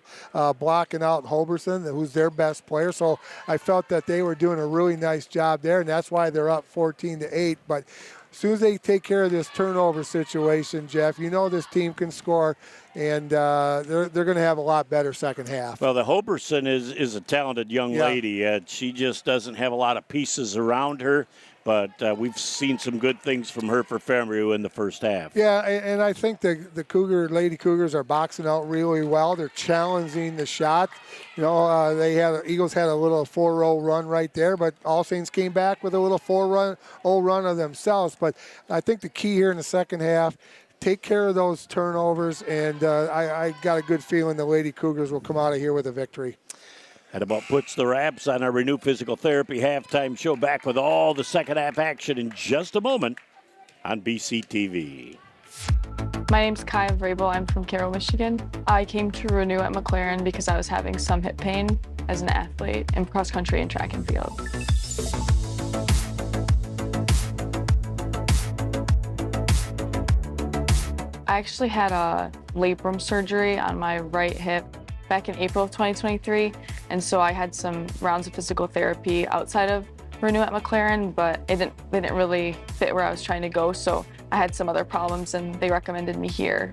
blocking out Holberson, who's their best player. So I felt that they were doing a really nice job there, and that's why they're up 14-8. But as soon as they take care of this turnover situation, Jeff, this team can score, and they're going to have a lot better second half. Well, the Holberson is a talented young lady. She just doesn't have a lot of pieces around her, but we've seen some good things from her for Fairview in the first half. Yeah, and I think the Lady Cougars are boxing out really well. They're challenging the shot. Eagles had a little 4-0 run right there, but All Saints came back with a little 4-0 run of themselves. But I think the key here in the second half, take care of those turnovers, and I got a good feeling the Lady Cougars will come out of here with a victory. That about puts the wraps on our Renew Physical Therapy halftime show. Back with all the second half action in just a moment on BCTV. My name's Kaya Vrabel. I'm from Carroll, Michigan. I came to Renew at McLaren because I was having some hip pain as an athlete in cross country and track and field. I actually had a labrum surgery on my right hip back in April of 2023, and so I had some rounds of physical therapy outside of Renew at McLaren, but they didn't really fit where I was trying to go, so I had some other problems, and they recommended me here.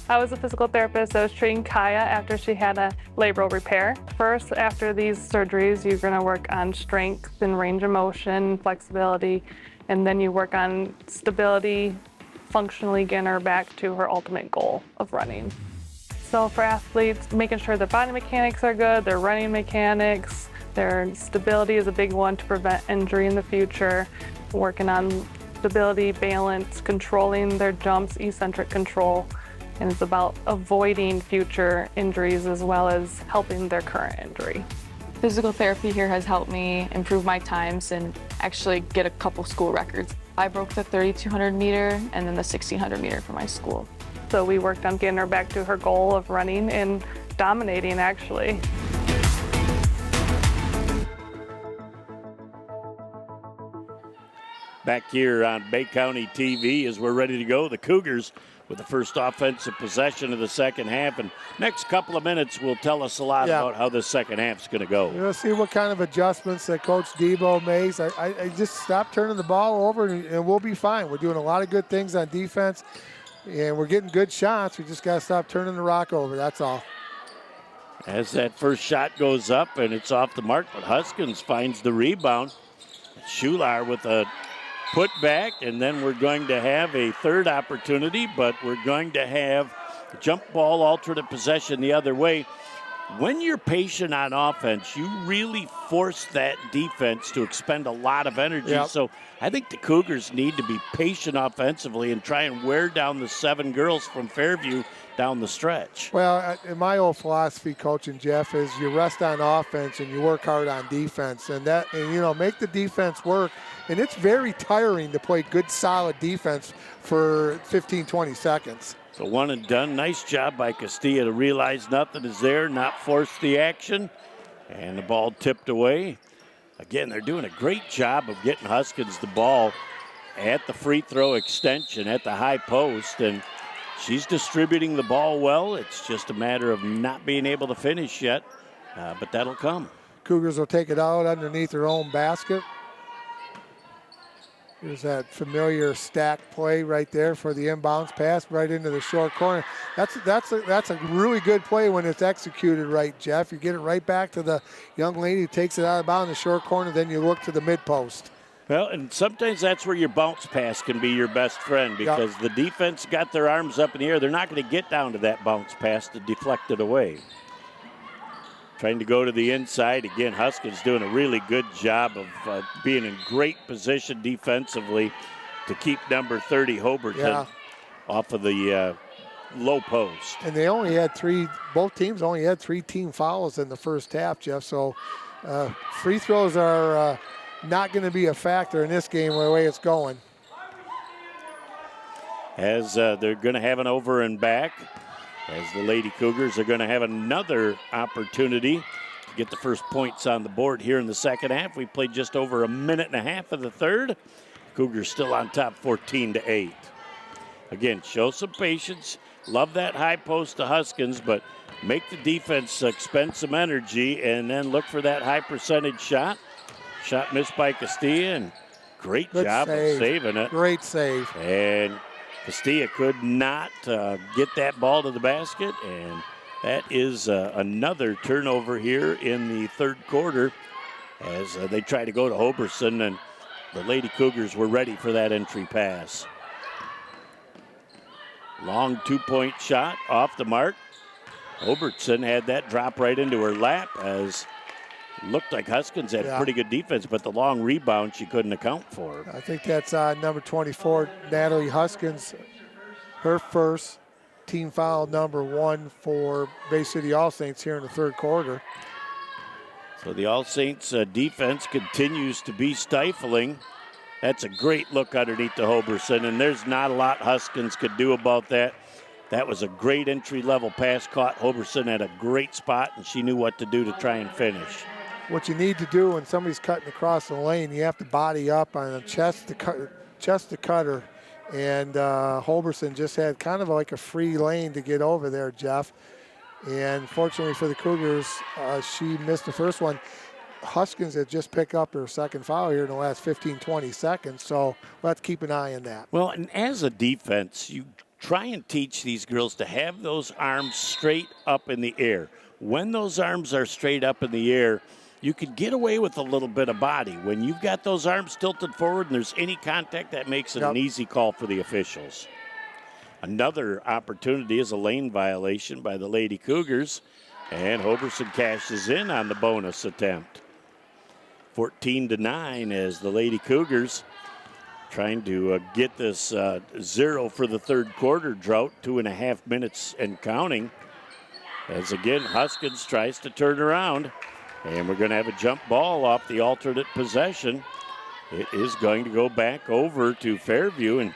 I was a physical therapist. I was treating Kaya after she had a labral repair. First, after these surgeries, you're going to work on strength and range of motion, flexibility, and then you work on stability, functionally getting her back to her ultimate goal of running. So for athletes, making sure their body mechanics are good, their running mechanics, their stability is a big one to prevent injury in the future, working on stability, balance, controlling their jumps, eccentric control, and it's about avoiding future injuries as well as helping their current injury. Physical therapy here has helped me improve my times and actually get a couple school records. I broke the 3,200 meter and then the 1,600 meter for my school. So we worked on getting her back to her goal of running and dominating, actually. Back here on Bay County TV as we're ready to go. The Cougars with the first offensive possession of the second half. And next couple of minutes will tell us a lot about how the second half's going to go. We'll see what kind of adjustments that Coach Debo makes. I just stop turning the ball over and we'll be fine. We're doing a lot of good things on defense, and we're getting good shots. We just got to stop turning the rock over. That's all. As that first shot goes up and it's off the mark, but Huskins finds the rebound. Schular with a put back, and then we're going to have a third opportunity, but we're going to have a jump ball alternate possession the other way. when you're patient on offense, you really force that defense to expend a lot of energy. Yep. So I think the Cougars need to be patient offensively and try and wear down the 7 girls from Fairview down the stretch. Well, in my old philosophy, coaching Jeff, is you rest on offense and you work hard on defense, and make the defense work. And it's very tiring to play good, solid defense for 15, 20 seconds. So one and done. Nice job by Castilla to realize nothing is there, not force the action, and the ball tipped away. Again, they're doing a great job of getting Huskins the ball at the free throw extension at the high post, and she's distributing the ball well. It's just a matter of not being able to finish yet, but that'll come. Cougars will take it out underneath their own basket. There's that familiar stack play right there for the inbounds pass right into the short corner. That's a really good play when it's executed right, Jeff. You get it right back to the young lady who takes it out of bounds in the short corner, then you look to the mid post. Well, and sometimes that's where your bounce pass can be your best friend, because the defense got their arms up in the air. They're not going to get down to that bounce pass to deflect it away. Trying to go to the inside. Again, Huskins doing a really good job of being in great position defensively to keep number 30 Hoberton off of the low post. And they only had both teams only had 3 team fouls in the first half, Jeff. So free throws are not going to be a factor in this game the way it's going. As they're going to have an over and back, as the Lady Cougars are going to have another opportunity to get the first points on the board here in the second half. We played just over a minute and a half of the third. Cougars still on top 14-8. Again, show some patience. Love that high post to Huskins, but make the defense expend some energy and then look for that high percentage shot. Shot missed by Castilla, and great job of saving it. Great save. And Castilla could not get that ball to the basket, and that is another turnover here in the third quarter as they try to go to Hoberson, and the Lady Cougars were ready for that entry pass. Long two-point shot off the mark. Hoberson had that drop right into her lap as looked like Huskins had pretty good defense, but the long rebound she couldn't account for. I think that's number 24, Natalie Huskins, her first team foul, number 1 for Bay City All Saints here in the third quarter. So the All Saints defense continues to be stifling. That's a great look underneath the Hoberson, and there's not a lot Huskins could do about that. That was a great entry-level pass caught. Hoberson at a great spot, and she knew what to do to try and finish. What you need to do when somebody's cutting across the lane, you have to body up on a chest to cutter. And Hoberson just had kind of like a free lane to get over there, Jeff. And fortunately for the Cougars, she missed the first one. Huskins had just picked up her second foul here in the last 15, 20 seconds. So let's keep an eye on that. Well, and as a defense, you try and teach these girls to have those arms straight up in the air. When those arms are straight up in the air, you could get away with a little bit of body. When you've got those arms tilted forward and there's any contact, that makes it an easy call for the officials. Another opportunity is a lane violation by the Lady Cougars, and Hoberson cashes in on the bonus attempt. 14-9 as the Lady Cougars trying to get this 0 for the third quarter drought, 2.5 minutes and counting. As again, Huskins tries to turn around. And we're going to have a jump ball off the alternate possession. It is going to go back over to Fairview, and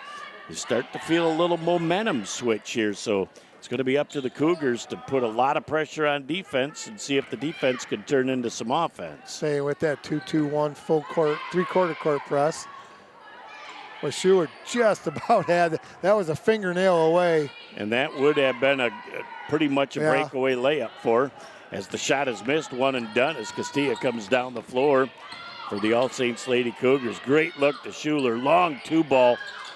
you start to feel a little momentum switch here. So it's going to be up to the Cougars to put a lot of pressure on defense and see if the defense can turn into some offense. Staying with that 2-2-1 full court, three-quarter court press. Well, Schuler just about had, that was a fingernail away. And that would have been a pretty much a breakaway layup for her. As the shot is missed, one and done as Castilla comes down the floor for the All Saints Lady Cougars. Great look to Schuler, long two ball.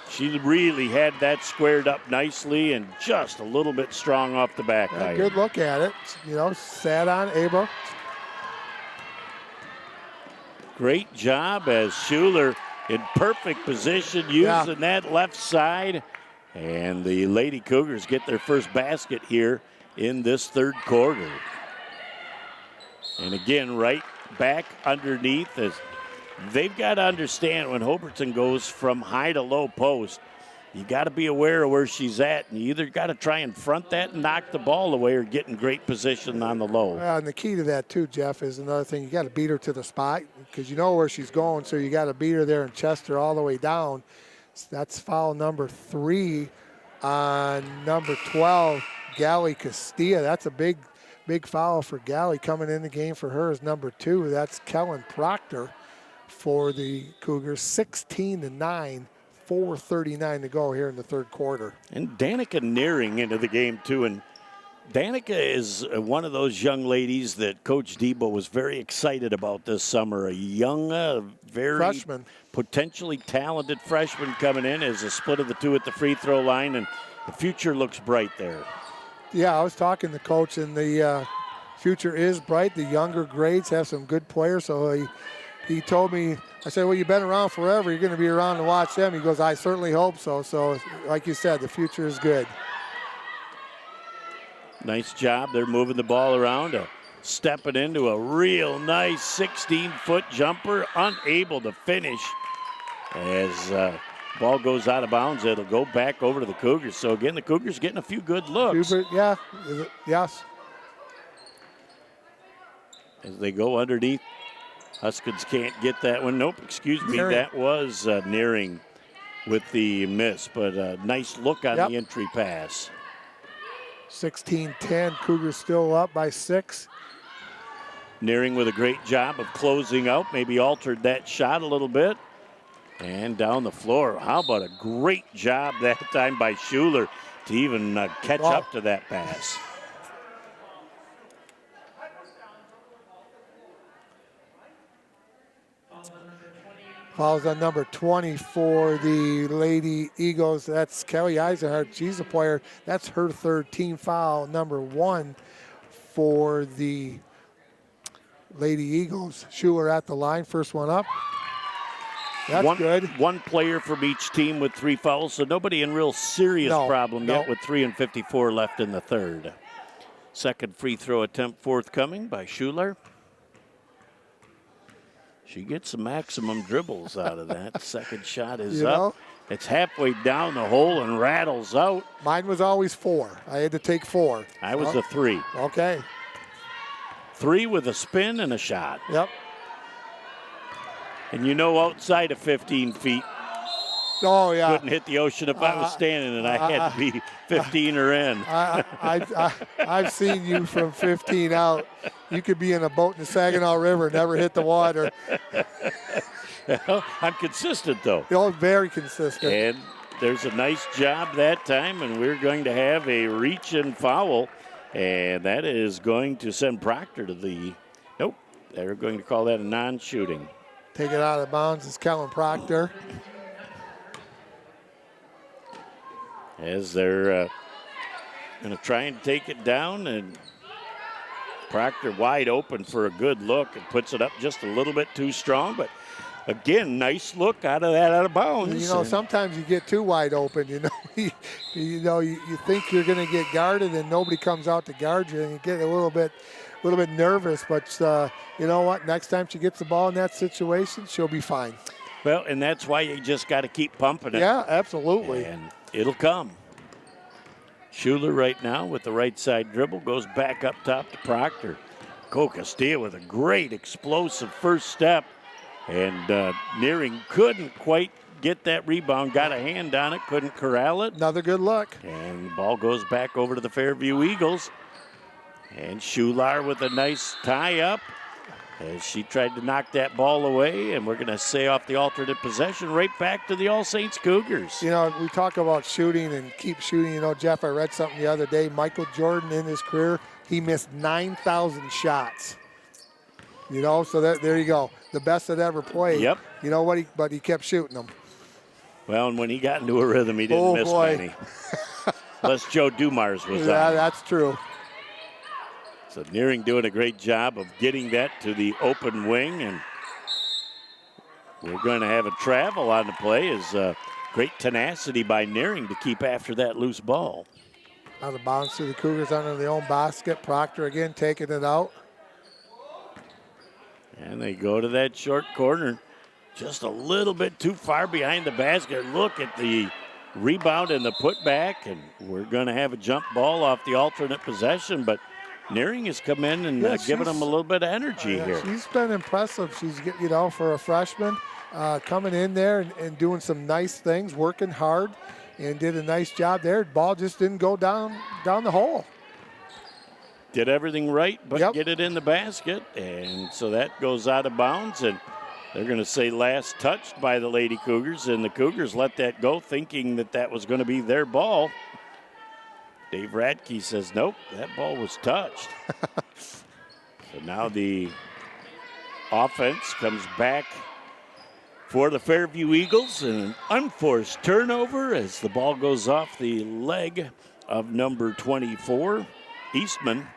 She really had that squared up nicely and just a little bit strong off the back iron. Good look at it, sat on Abel. Great job as Schuler in perfect position using that left side. And the Lady Cougars get their first basket here in this third quarter. And again, right back underneath. As they've got to understand when Hoberton goes from high to low post, you got to be aware of where she's at, and you either got to try and front that and knock the ball away or get in great position on the low. Well, and the key to that too, Jeff, is another thing. You got to beat her to the spot because you know where she's going, so you got to beat her there and chest her all the way down. So that's foul number 3 on number 12, Gally Castilla. That's a big foul for Gally. Coming in the game for her is number 2. That's Kellen Proctor for the Cougars. 16-9. 4:39 to go here in the third quarter. And Danica Nearing into the game, too. And Danica is one of those young ladies that Coach Debo was very excited about this summer. A young, very freshman, potentially talented freshman coming in as a split of the two at the free throw line, and the future looks bright there. Yeah, I was talking to Coach, and the future is bright. The younger grades have some good players, so he told me, I said, well, you've been around forever. You're going to be around to watch them. He goes, I certainly hope so. So, like you said, the future is good. Nice job. They're moving the ball around, stepping into a real nice 16-foot jumper, unable to finish. As ball goes out of bounds, it'll go back over to the Cougars. So, again, the Cougars getting a few good looks. Yeah, yes. As they go underneath. Huskins can't get that one. Nope, excuse me. Nearing. That was Nearing with the miss, but a nice look on the entry pass. 16-10, Cougars still up by 6. Nearing with a great job of closing out, maybe altered that shot a little bit. And down the floor. How about a great job that time by Schuler to even catch up to that pass. Fouls on number 20 for the Lady Eagles. That's Kelly Eisenhart. She's a player. That's her third team foul. Number 1 for the Lady Eagles. Schuler at the line. First one up. That's good. One player from each team with 3 fouls, so nobody in real serious problem yet with 3:54 left in the third. Second free throw attempt forthcoming by Schuler. She gets the maximum dribbles out of that. Second shot is up. It's halfway down the hole and rattles out. Mine was always 4. I had to take 4. I was a 3. Okay. 3 with a spin and a shot. Yep. And you know, outside of 15 feet, oh yeah, couldn't hit the ocean if I was standing, and I had to be 15 or in. I've seen you from 15 out. You could be in a boat in the Saginaw River, never hit the water. Well, I'm consistent, though. You're very consistent. And there's a nice job that time, and we're going to have a reach-in foul, and that is going to send Proctor to the – nope, they're going to call that a non-shooting. Take it out of bounds is Kellen Proctor. As they're going to try and take it down, and Proctor wide open for a good look and puts it up just a little bit too strong, but again, nice look out of bounds. You know, sometimes you get too wide open. You think you're going to get guarded, and nobody comes out to guard you, and you get a little bit nervous. But you know what? Next time she gets the ball in that situation, she'll be fine. Well, and that's why you just got to keep pumping it. Yeah, absolutely. And it'll come. Schuler right now with the right side dribble goes back up top to Proctor. Castilla with a great explosive first step. And Nearing couldn't quite get that rebound, got a hand on it, couldn't corral it. Another good look. And the ball goes back over to the Fairview Eagles. And Schuler with a nice tie-up as she tried to knock that ball away. And we're going to say off the alternate possession right back to the All Saints Cougars. You know, we talk about shooting and keep shooting. You know, Jeff, I read something the other day. Michael Jordan in his career, he missed 9,000 shots. You know, so there you go. The best that ever played. Yep. You know what? But he kept shooting them. Well, and when he got into a rhythm, he didn't miss many. Unless Joe Dumars was on. Yeah, that's true. So Nearing doing a great job of getting that to the open wing, and we're going to have a travel on the play. Is great tenacity by Nearing to keep after that loose ball. Out of bounds to the Cougars under their own basket. Proctor again taking it out. And they go to that short corner. Just a little bit too far behind the basket. Look at the rebound and the putback, and we're going to have a jump ball off the alternate possession, but Nearing has come in and given them a little bit of energy here. She's been impressive. She's, for a freshman, coming in there and doing some nice things, working hard, and did a nice job there. Ball just didn't go down the hole. Did everything right, but get it in the basket, and so that goes out of bounds, and they're going to say last touched by the Lady Cougars, and the Cougars let that go thinking that was going to be their ball. Dave Radke says, nope, that ball was touched. So now the offense comes back for the Fairview Eagles, and an unforced turnover as the ball goes off the leg of number 24, Eastman.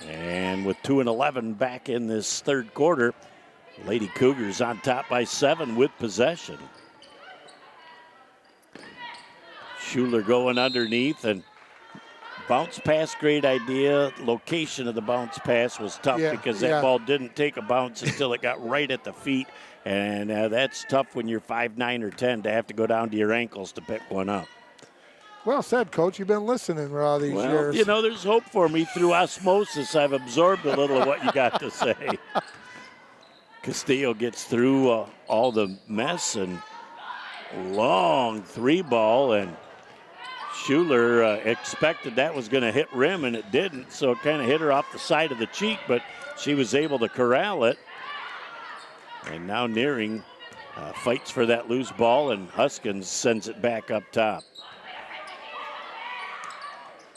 And with 2:11 back in this third quarter, Lady Cougars on top by 7 with possession. Schuler going underneath, and bounce pass, great idea. Location of the bounce pass was tough because that ball didn't take a bounce until it got right at the feet. And that's tough when you're 5'9" or 10 to have to go down to your ankles to pick one up. Well said, Coach. You've been listening for all these years. You know, there's hope for me. Through osmosis, I've absorbed a little of what you got to say. Castillo gets through all the mess, and long 3-ball, and Schuler expected that was going to hit rim, and it didn't, so it kind of hit her off the side of the cheek, but she was able to corral it. And now Nearing fights for that loose ball, and Huskins sends it back up top.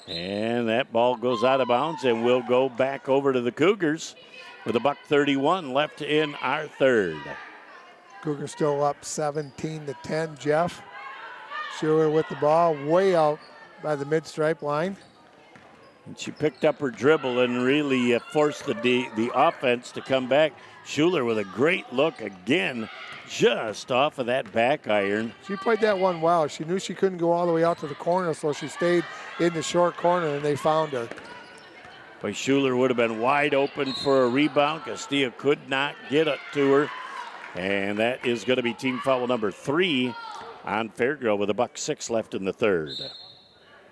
And that ball goes out of bounds and will go back over to the Cougars with $1:31 left in our third. Cougars still up 17-10, Jeff. Schuler with the ball way out by the mid-stripe line. And she picked up her dribble and really forced the offense to come back. Schuler with a great look again, just off of that back iron. She played that one well. She knew she couldn't go all the way out to the corner, so she stayed in the short corner, and they found her. But Schuler would have been wide open for a rebound. Castillo could not get it to her. And that is going to be team foul number 3 on Fairgirl with $1:06 left in the third.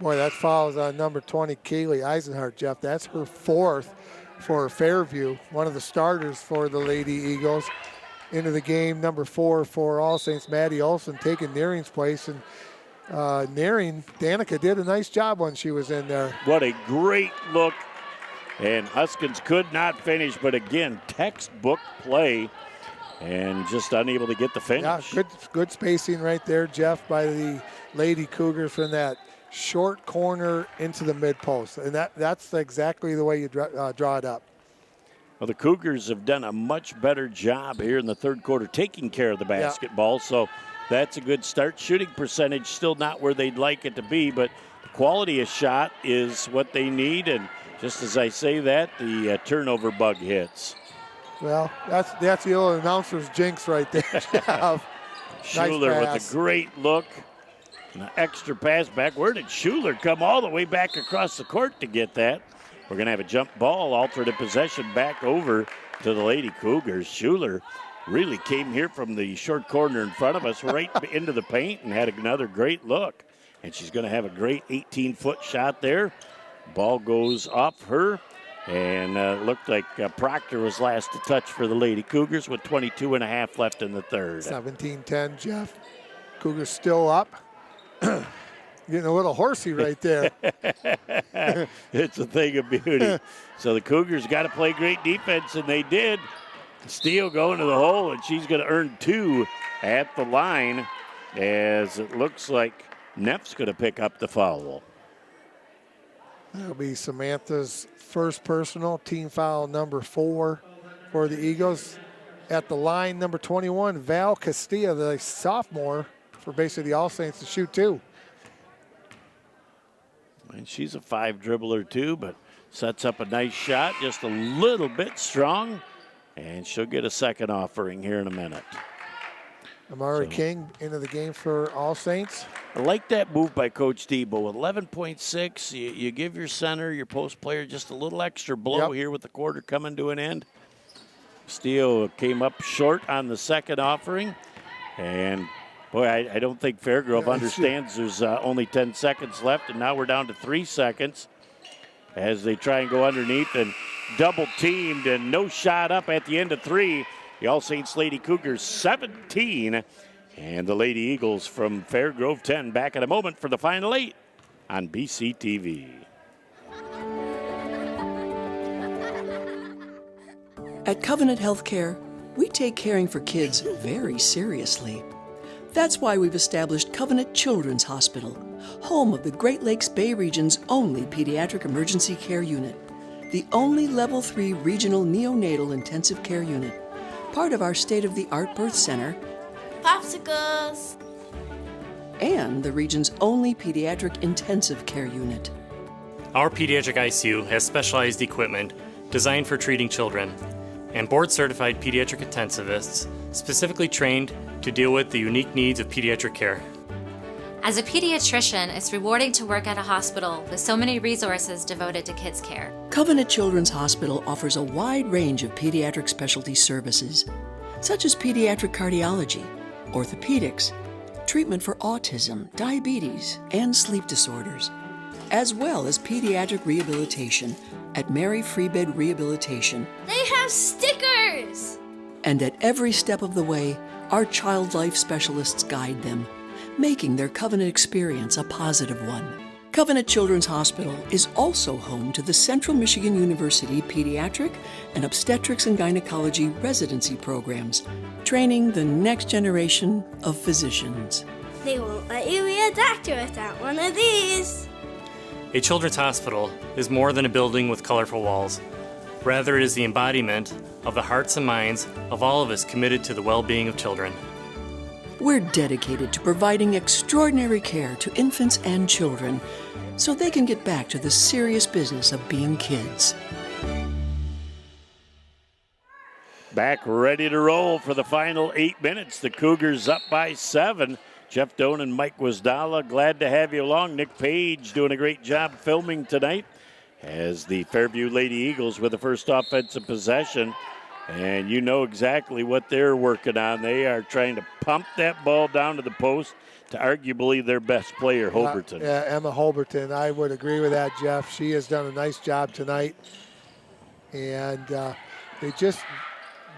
Boy, that foul is on number 20, Kaylee Eisenhart, Jeff. That's her 4th for Fairview, one of the starters for the Lady Eagles. Into the game, number 4 for All Saints, Maddie Olson taking Nearing's place. And Nearing, Danica did a nice job when she was in there. What a great look. And Huskins could not finish, but again, textbook play and just unable to get the finish. Yeah, good spacing right there, Jeff, by the Lady Cougars from that short corner into the mid post. And that's exactly the way you draw it up. Well, the Cougars have done a much better job here in the third quarter taking care of the basketball, so that's a good start. Shooting percentage still not where they'd like it to be, but the quality of shot is what they need, and just as I say that, the turnover bug hits. Well, that's the old announcer's jinx right there, Jeff. Schuler nice with a great look and an extra pass back. Where did Schuler come all the way back across the court to get that? We're going to have a jump ball, alternate possession back over to the Lady Cougars. Schuler really came here from the short corner in front of us right into the paint and had another great look. And she's going to have a great 18-foot shot there. Ball goes off her, and looked like Proctor was last to touch for the Lady Cougars with 22.5 left in the third. 17-10, Jeff. Cougars still up. Getting a little horsey right there. It's a thing of beauty. So the Cougars got to play great defense, and they did. Steele going to the hole, and she's going to earn 2 at the line, as it looks like Neff's going to pick up the foul. That'll be Samantha's first personal, team foul number 4 for the Eagles. At the line, number 21, Val Castilla, the sophomore for basically All Saints, to shoot 2. And she's a 5 dribbler too, but sets up a nice shot, just a little bit strong, and she'll get a second offering here in a minute. Amari King into the game for All Saints. I like that move by Coach Debo. With 11.6, you give your center, your post player, just a little extra blow here with the quarter coming to an end. Castillo came up short on the second offering. And, boy, I don't think Fairgrove understands there's only 10 seconds left, and now we're down to 3 seconds as they try and go underneath and double teamed and no shot up at the end of 3. The All Saints Lady Cougars 17 and the Lady Eagles from Fairgrove 10. Back in a moment for the final 8 on BCTV. At Covenant Healthcare, we take caring for kids very seriously. That's why we've established Covenant Children's Hospital, home of the Great Lakes Bay Region's only pediatric emergency care unit, the only Level 3 regional neonatal intensive care unit, part of our state-of-the-art birth center, Popsicles! and the region's only pediatric intensive care unit. Our pediatric ICU has specialized equipment designed for treating children and board-certified pediatric intensivists specifically trained to deal with the unique needs of pediatric care. As a pediatrician, it's rewarding to work at a hospital with so many resources devoted to kids' care. Covenant Children's Hospital offers a wide range of pediatric specialty services, such as pediatric cardiology, orthopedics, treatment for autism, diabetes, and sleep disorders, as well as pediatric rehabilitation at Mary Freebed Rehabilitation. They have stickers! And at every step of the way, our child life specialists guide them, making their Covenant experience a positive one. Covenant Children's Hospital is also home to the Central Michigan University Pediatric and Obstetrics and Gynecology residency programs, training the next generation of physicians. They won't let you be a doctor without one of these. A children's hospital is more than a building with colorful walls. Rather, it is the embodiment of the hearts and minds of all of us committed to the well-being of children. We're dedicated to providing extraordinary care to infants and children so they can get back to the serious business of being kids. Back ready to roll for the final 8 minutes. The Cougars up by 7. Jeff Doan and Mike Wasdala, glad to have you along. Nick Page doing a great job filming tonight as the Fairview Lady Eagles with the first offensive possession. And you know exactly what they're working on. They are trying to pump that ball down to the post to arguably their best player, Holberton. Yeah, Emma Holberton. I would agree with that, Jeff. She has done a nice job tonight. And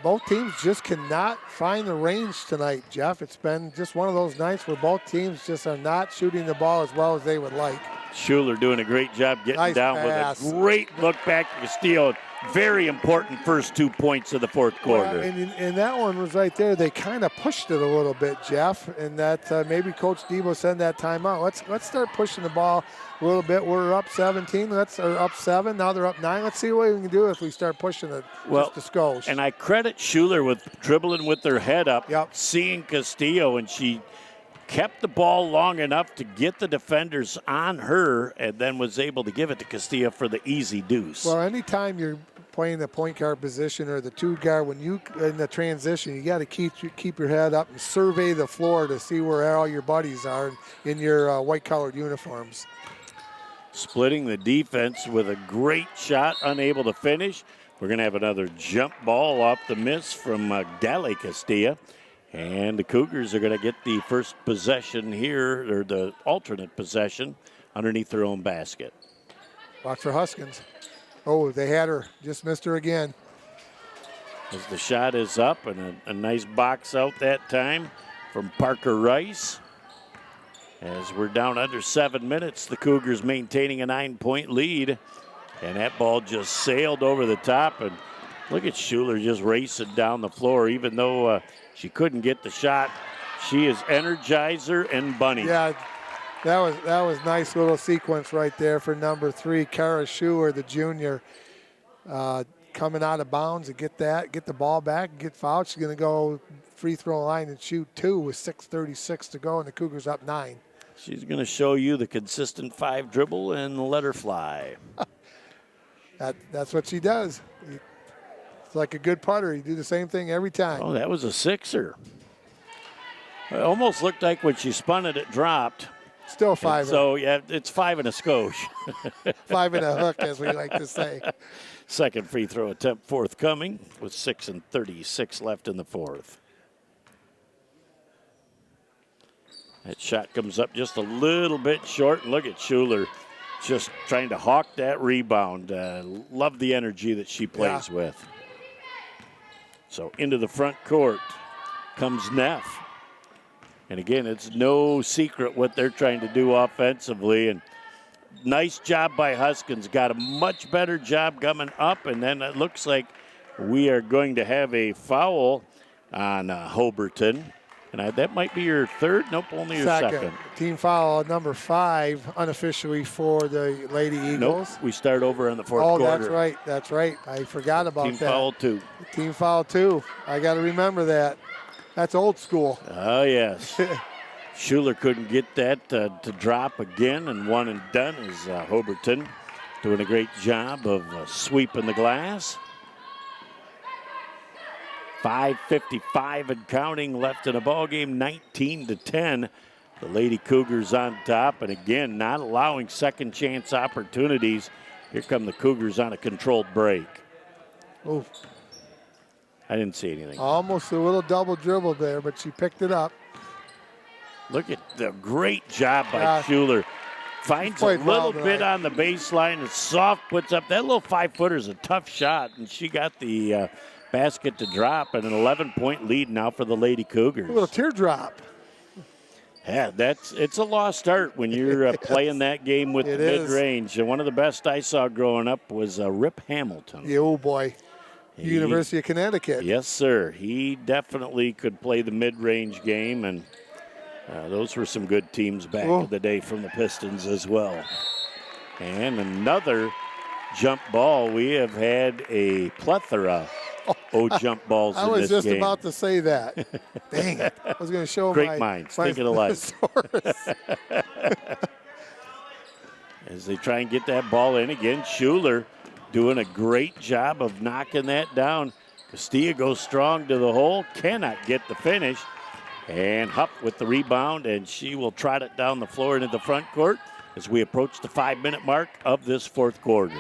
both teams just cannot find the range tonight, Jeff. It's been just one of those nights where both teams just are not shooting the ball as well as they would like. Schuler doing a great job getting nice down pass. With a great look back to Castillo. Very important first 2 points of the fourth quarter. Well, and that one was right there. They kind of pushed it a little bit, Jeff, and that maybe Coach Debo sent that timeout. Let's start pushing the ball a little bit. We're up 17. Up 7. Now they're up 9. Let's see what we can do if we start pushing it just a skosh. And I credit Schuler with dribbling with her head up, seeing Castillo, and she kept the ball long enough to get the defenders on her and then was able to give it to Castillo for the easy deuce. Well, anytime you're playing the point guard position or the two guard, when you in the transition, you got to keep your head up and survey the floor to see where all your buddies are in your white-colored uniforms. Splitting the defense with a great shot, unable to finish. We're going to have another jump ball off the miss from Gale Castilla. And the Cougars are going to get the first possession here, or the alternate possession, underneath their own basket. Watch for Huskins. Oh, they had her. Just missed her again. As the shot is up, and a nice box out that time from Parker Rice. As we're down under 7 minutes, the Cougars maintaining a 9-point lead. And that ball just sailed over the top. And look at Schuler just racing down the floor, even though she couldn't get the shot. She is Energizer and Bunny. Yeah, that was nice little sequence right there for number 3, Kara Schuler, the junior, coming out of bounds and get the ball back and get fouled. She's going to go free throw line and shoot 2 with 6:36 to go, and the Cougars up 9. She's going to show you the consistent 5 dribble and let her fly. That's what she does. It's like a good putter. You do the same thing every time. Oh, that was a 6er. It almost looked like when she spun it, it dropped. Still 5. So, yeah, it's 5 and a skosh. 5 and a hook, as we like to say. Second free throw attempt forthcoming with 6:36 left in the fourth. That shot comes up just a little bit short. And look at Schuler just trying to hawk that rebound. Love the energy that she plays with. So into the front court comes Neff. And again, it's no secret what they're trying to do offensively. And nice job by Huskins. Got a much better job coming up. And then it looks like we are going to have a foul on Hoberton. And that might be your third? Nope, only your second. Team foul number 5 unofficially for the Lady Eagles. Nope, we start over in the fourth quarter. Oh, that's right. That's right. I forgot about Team that. Foul 2. Team foul 2. I got to remember that. That's old school. Oh, yes. Schuler couldn't get that to drop again, and one and done is Hoberton doing a great job of sweeping the glass. 5:55 and counting left in the ball game, 19-10. The Lady Cougars on top, and again, not allowing second chance opportunities. Here come the Cougars on a controlled break. Oof. I didn't see anything. Almost a little double dribble there, but she picked it up. Look at the great job by Schuler. Finds a little bit on the baseline and soft puts up. That little 5-footer is a tough shot, and she got the basket to drop, and an 11-point lead now for the Lady Cougars. A little teardrop. Yeah, it's a lost start when you're playing that game with the mid-range. And one of the best I saw growing up was Rip Hamilton. Yeah, oh boy. University of Connecticut. Yes, sir. He definitely could play the mid-range game, and those were some good teams back in the day from the Pistons as well. And another jump ball. We have had a plethora of jump balls in this game. I was just about to say that. Dang it. I was going to show Great minds thinking alike. As they try and get that ball in again, Schuler doing a great job of knocking that down. Castilla goes strong to the hole, cannot get the finish. And Hupp with the rebound, and she will trot it down the floor into the front court as we approach the 5-minute mark of this fourth quarter.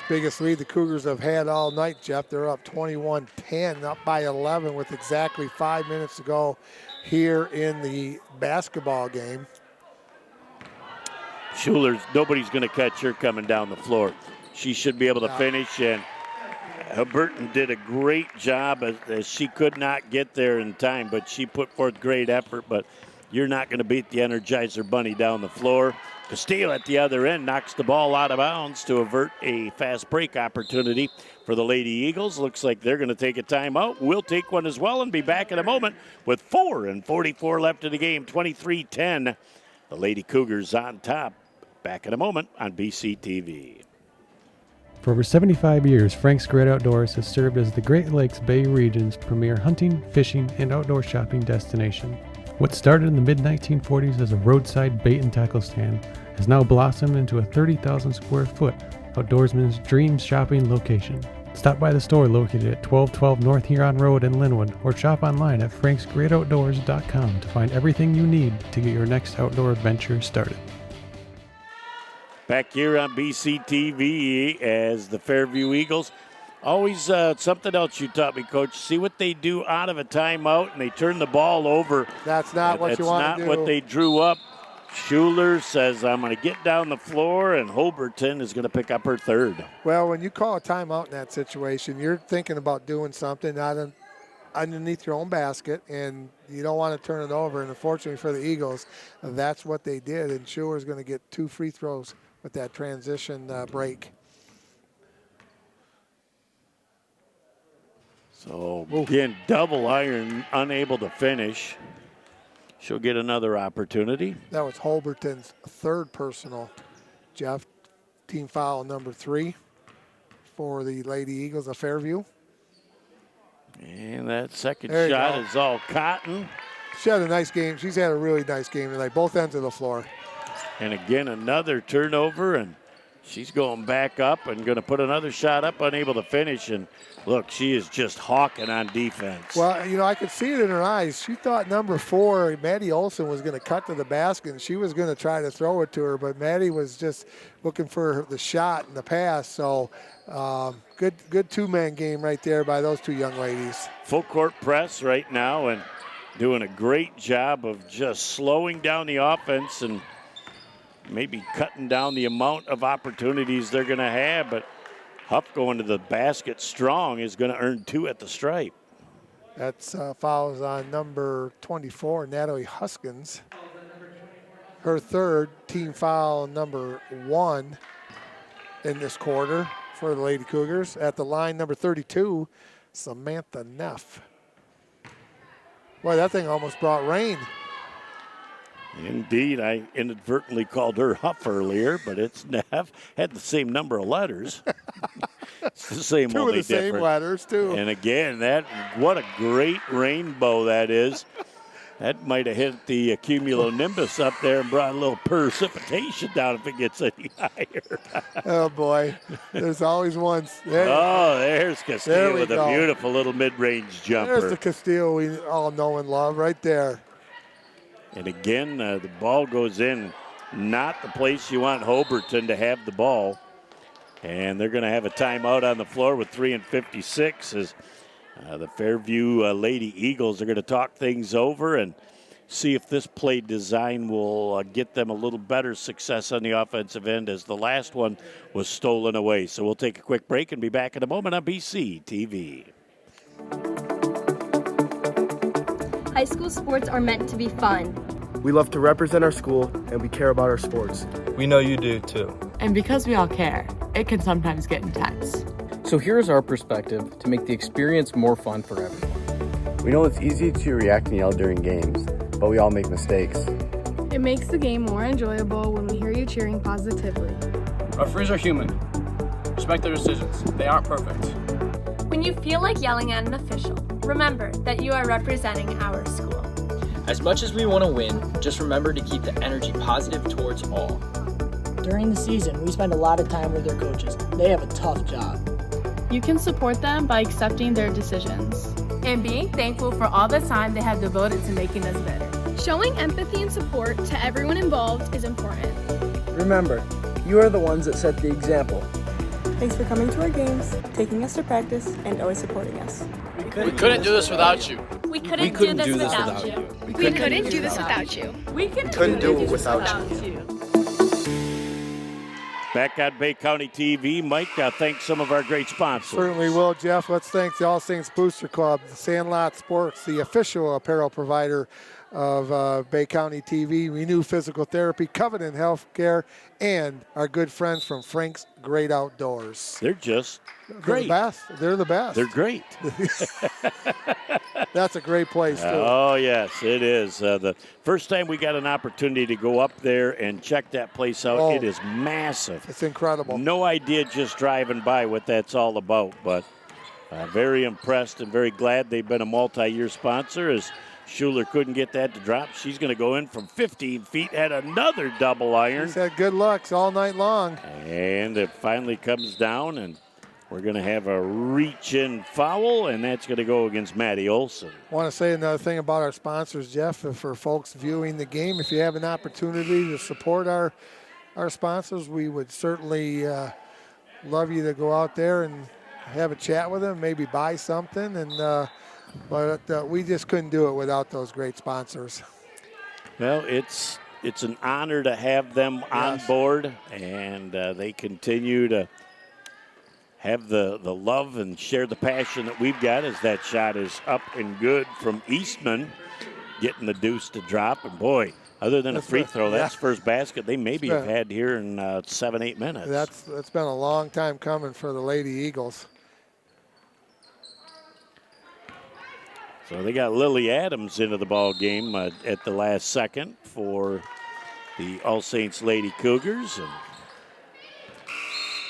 Biggest lead the Cougars have had all night, Jeff. They're up 21-10, up by 11 with exactly 5 minutes to go here in the basketball game. Schuler's, nobody's going to catch her coming down the floor. She should be able to finish, and Burton did a great job as she could not get there in time, but she put forth great effort, but you're not going to beat the Energizer Bunny down the floor. Castillo at the other end knocks the ball out of bounds to avert a fast break opportunity for the Lady Eagles. Looks like they're going to take a timeout. We'll take one as well and be back in a moment with 4:44 left in the game, 23-10. The Lady Cougars on top. Back in a moment on BCTV. For over 75 years, Frank's Great Outdoors has served as the Great Lakes Bay region's premier hunting, fishing, and outdoor shopping destination. What started in the mid-1940s as a roadside bait and tackle stand has now blossomed into a 30,000 square foot outdoorsman's dream shopping location. Stop by the store located at 1212 North Huron Road in Linwood, or shop online at franksgreatoutdoors.com to find everything you need to get your next outdoor adventure started. Back here on BCTV as the Fairview Eagles. Always something else you taught me, Coach. See what they do out of a timeout, and they turn the ball over. That's not what you want to do. That's not what they drew up. Schuler says, I'm going to get down the floor, and Hoberton is going to pick up her third. Well, when you call a timeout in that situation, you're thinking about doing something underneath your own basket, and you don't want to turn it over. And unfortunately for the Eagles, that's what they did, and Schuler's going to get 2 free throws with that transition break. So, again, double iron, unable to finish. She'll get another opportunity. That was Holberton's third personal. Jeff, team foul number 3 for the Lady Eagles of Fairview. And that second shot is all Cotton. She had a nice game. She's had a really nice game tonight, both ends of the floor. And again, another turnover, and She's going back up and going to put another shot up, unable to finish. And look, she is just hawking on defense. Well, I could see it in her eyes. She thought number 4, Maddie Olson, was going to cut to the basket, and she was going to try to throw it to her, but Maddie was just looking for the shot and the pass. So good two-man game right there by those two young ladies. Full court press right now and doing a great job of just slowing down the offense and maybe cutting down the amount of opportunities they're going to have. But Huff going to the basket strong is going to earn 2 at the stripe. That's fouls on number 24, Natalie Huskins. Her third, team foul number 1 in this quarter for the Lady Cougars. At the line, number 32, Samantha Neff. Boy, that thing almost brought rain. Indeed, I inadvertently called her Huff earlier, but it's Neff. Had the same number of letters. It's the same, two only of the different. same letters, too. And again, what a great rainbow that is. That might have hit the cumulonimbus up there and brought a little precipitation down if it gets any higher. Oh, boy. There's always one. There's Castillo with go. a beautiful little mid-range jumper. There's the Castillo we all know and love right there. And again, the ball goes in. Not the place you want Hoberton to have the ball. And they're going to have a timeout on the floor with 3:56 as the Fairview Lady Eagles are going to talk things over and see if this play design will get them a little better success on the offensive end, as the last one was stolen away. So we'll take a quick break and be back in a moment on BCTV. High school sports are meant to be fun. We love to represent our school, and we care about our sports. We know you do, too. And because we all care, it can sometimes get intense. So here's our perspective to make the experience more fun for everyone. We know it's easy to react and yell during games, but we all make mistakes. It makes the game more enjoyable when we hear you cheering positively. Referees are human. Respect their decisions. They aren't perfect. When you feel like yelling at an official, remember that you are representing our school. As much as we want to win, just remember to keep the energy positive towards all. During the season, we spend a lot of time with their coaches. They have a tough job. You can support them by accepting their decisions. And being thankful for all the time they have devoted to making us better. Showing empathy and support to everyone involved is important. Remember, you are the ones that set the example. Thanks for coming to our games, taking us to practice, and always supporting us. We couldn't do this without you. We couldn't do this without you. We couldn't do this without you. We couldn't do it without you. Back on Bay County TV, Mike, thank some of our great sponsors. Certainly will, Jeff. Let's thank the All Saints Booster Club, the Sandlot Sports, the official apparel provider of Bay County TV, Renew Physical Therapy, Covenant Healthcare, and our good friends from Frank's Great Outdoors. They're just great. They're the best. They're great. That's a great place, too. Oh, yes, it is. The first time we got an opportunity to go up there and check that place out, it is massive. It's incredible. No idea just driving by what that's all about, but very impressed and very glad they've been a multi-year sponsor. As Schuler couldn't get that to drop, she's going to go in from 15 feet at another double iron. She's had good lucks all night long. And it finally comes down, and we're going to have a reach-in foul, and that's going to go against Maddie Olson. I want to say another thing about our sponsors, Jeff, for folks viewing the game. If you have an opportunity to support our sponsors, we would certainly love you to go out there and have a chat with them, maybe buy something, and but we just couldn't do it without those great sponsors. Well, it's an honor to have them on board, and they continue to have the love and share the passion that we've got, as that shot is up and good from Eastman, getting the deuce to drop. And boy, other than a free throw, that's first basket they maybe have had here in 7-8 minutes. That's been a long time coming for the Lady Eagles. So they got Lily Adams into the ball game at the last second for the All Saints Lady Cougars. And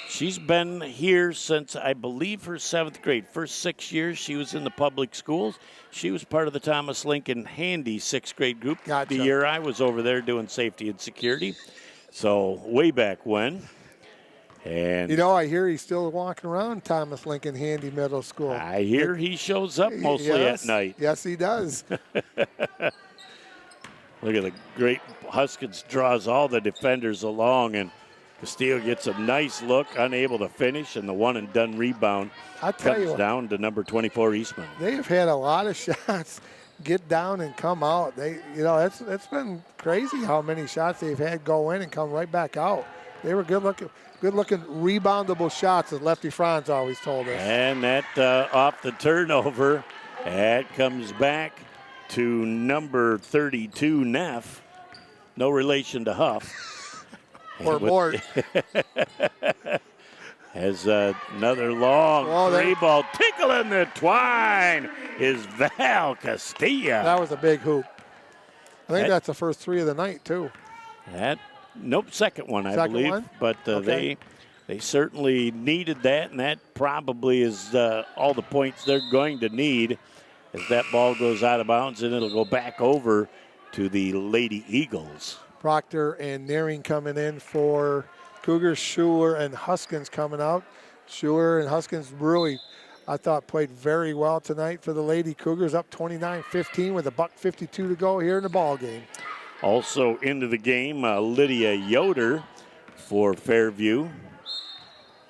she's been here since, I believe, her 7th grade. First 6 years she was in the public schools. She was part of the Thomas Lincoln Handy 6th grade group. Gotcha. The year I was over there doing safety and security. So way back when. And you know, I hear he's still walking around Thomas Lincoln Handy Middle School. I hear he shows up mostly at night. Yes, he does. Look at the great Huskins draws all the defenders along, and Castillo gets a nice look, unable to finish, and the one-and-done rebound comes down to number 24 Eastman. They have had a lot of shots get down and come out. It's been crazy how many shots they've had go in and come right back out. They were good-looking, reboundable shots, as Lefty Franz always told us. And that off the turnover, that comes back to number 32, Neff. No relation to Huff. Or Mort. As another long three ball tickling the twine is Val Castillo. That was a big hoop. I think that's the first three of the night, too. Second one, I believe. One? But they certainly needed that, and that probably is all the points they're going to need as that ball goes out of bounds, and it'll go back over to the Lady Eagles. Proctor and Nearing coming in for Cougars. Schuler and Huskins coming out. Schuler and Huskins really, I thought, played very well tonight for the Lady Cougars, up 29-15 with $1:52 to go here in the ball game. Also into the game, Lydia Yoder for Fairview.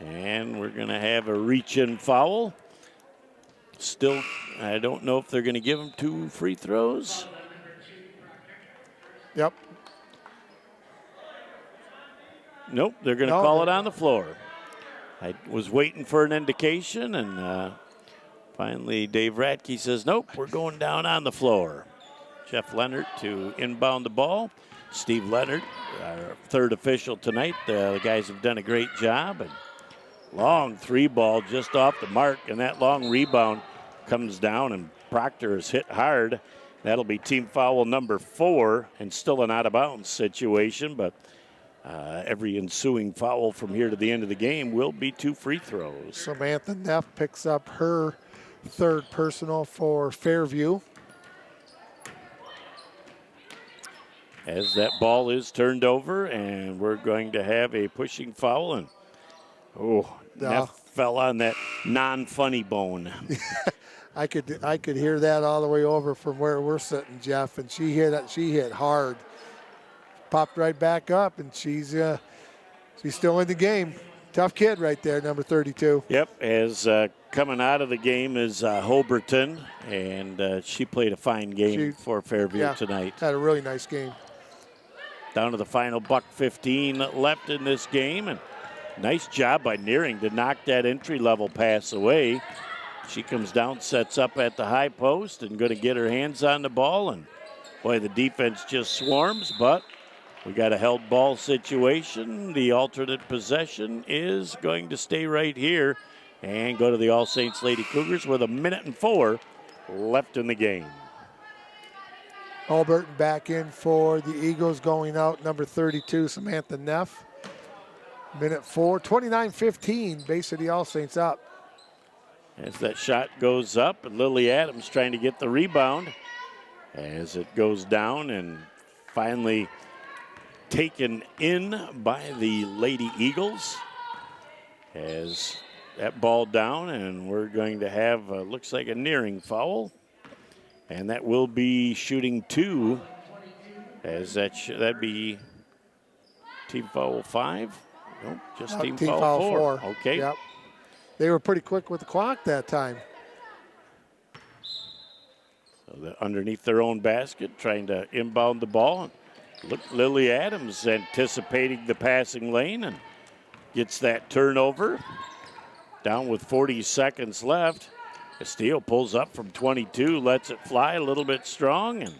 And we're going to have a reach-in foul. Still, I don't know if they're going to give them 2 free throws. Yep. Nope, they're going to call it on the floor. I was waiting for an indication, and finally Dave Ratke says, nope, we're going down on the floor. Jeff Leonard to inbound the ball. Steve Leonard, our third official tonight. The guys have done a great job. And long three ball just off the mark, and that long rebound comes down, and Proctor is hit hard. That'll be team foul number 4, and still an out-of-bounds situation, but every ensuing foul from here to the end of the game will be 2 free throws. Samantha Neff picks up her third personal for Fairview. As that ball is turned over, and we're going to have a pushing foul, and Neff fell on that non-funny bone. I could hear that all the way over from where we're sitting, Jeff, and she hit hard. Popped right back up, and she's still in the game. Tough kid right there, number 32. Yep, as coming out of the game is Hoberton, and she played a fine game for Fairview tonight. Had a really nice game. Down to the final $1:15 left in this game, and nice job by Nearing to knock that entry-level pass away. She comes down, sets up at the high post, and going to get her hands on the ball, and boy, the defense just swarms, but we got a held ball situation. The alternate possession is going to stay right here and go to the All Saints Lady Cougars with 1:04 left in the game. Alberton back in for the Eagles, going out number 32, Samantha Neff. 1:04, 29-15, base of the All Saints up. As that shot goes up, and Lily Adams trying to get the rebound as it goes down, and finally taken in by the Lady Eagles. As that ball down, and we're going to have, looks like a Nearing foul. And that will be shooting 2, as that'd be team foul 5. Nope, just team foul 4. Okay. Yep. They were pretty quick with the clock that time. So underneath their own basket, trying to inbound the ball. Look, Lily Adams anticipating the passing lane and gets that turnover. Down with 40 seconds left. Castillo pulls up from 22, lets it fly a little bit strong, and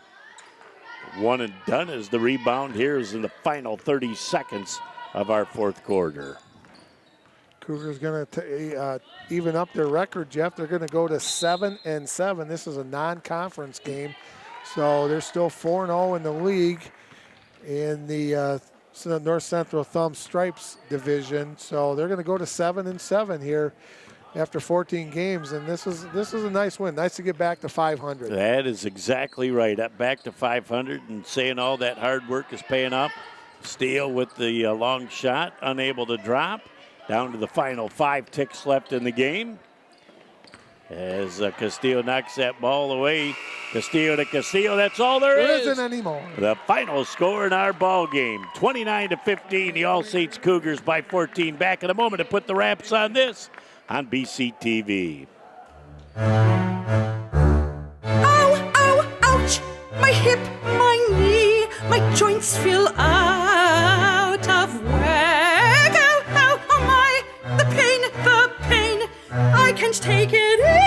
one and done as the rebound here is in the final 30 seconds of our fourth quarter. Cougars going to even up their record, Jeff. They're going to go to 7-7. This is a non-conference game, so they're still 4-0 in the league in the North Central Thumb Stripes division. So they're going to go to 7-7 here after 14 games, and this is a nice win. Nice to get back to 500. That is exactly right. Up back to 500, and saying all that hard work is paying off. Steele with the long shot, unable to drop. down to the final 5 ticks left in the game. As Castillo knocks that ball away. Castillo to Castillo, that's all there is. There isn't anymore. The final score in our ball game, 29-15, the All Saints Cougars by 14. Back in a moment to put the wraps on this on BCTV. Ow, ow, ouch, my hip, my knee, my joints feel out of whack. Ow, ow, oh my, the pain, I can't take it anymore.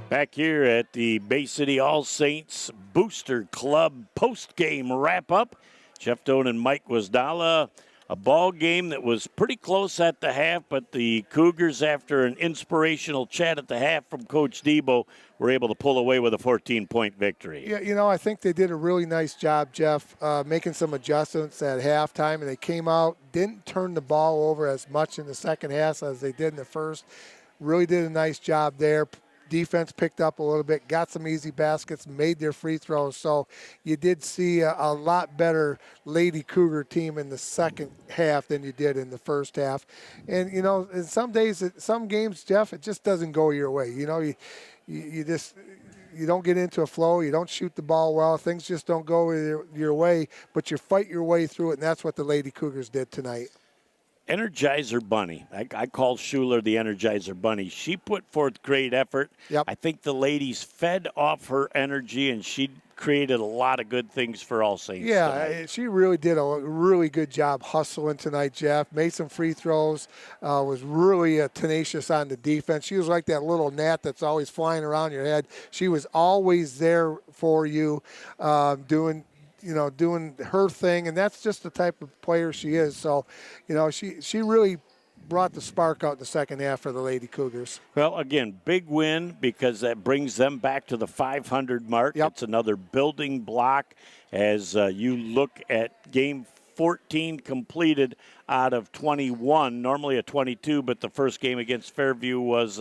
Back here at the Bay City All Saints Booster Club post-game wrap-up. Jeff Doan and Mike Wasdala. A ball game that was pretty close at the half, but the Cougars, after an inspirational chat at the half from Coach Debo, were able to pull away with a 14-point victory. Yeah, I think they did a really nice job, Jeff, making some adjustments at halftime, and they came out, didn't turn the ball over as much in the second half as they did in the first. Really did a nice job there. Defense picked up a little bit, got some easy baskets, made their free throws. So you did see a lot better Lady Cougar team in the second half than you did in the first half. And, in some days, some games, Jeff, it just doesn't go your way. You don't get into a flow. You don't shoot the ball well. Things just don't go your way, but you fight your way through it, and that's what the Lady Cougars did tonight. Energizer Bunny. I call Schuler the Energizer Bunny. She put forth great effort. Yep. I think the ladies fed off her energy, and she created a lot of good things for All Saints. Yeah, tonight. she really did a really good job hustling tonight, Jeff. Made some free throws, was really tenacious on the defense. She was like that little gnat that's always flying around your head. She was always there for you, doing her thing, and that's just the type of player she is. So, she really brought the spark out in the second half for the Lady Cougars. Well, again, big win because that brings them back to the 500 mark. Yep. It's another building block as you look at game 14 completed out of 21, normally a 22, but the first game against Fairview was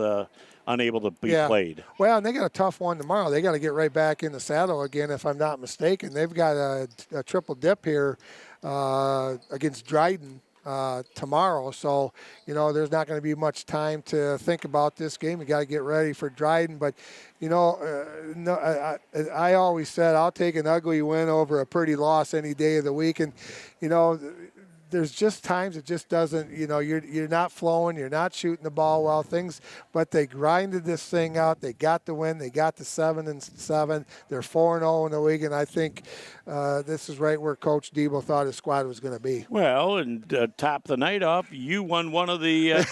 unable to be played. Well, and they got a tough one tomorrow. They got to get right back in the saddle again, if I'm not mistaken. They've got a triple dip here against Dryden tomorrow. So, there's not going to be much time to think about this game. You got to get ready for Dryden. But, I always said I'll take an ugly win over a pretty loss any day of the week. And, there's just times it just doesn't, you're not flowing, you're not shooting the ball well, but they grinded this thing out. They got the win. They got the 7-7. They're 4-0 in the league, and I think this is right where Coach Debo thought his squad was going to be. Well, and top the night off, you won one of the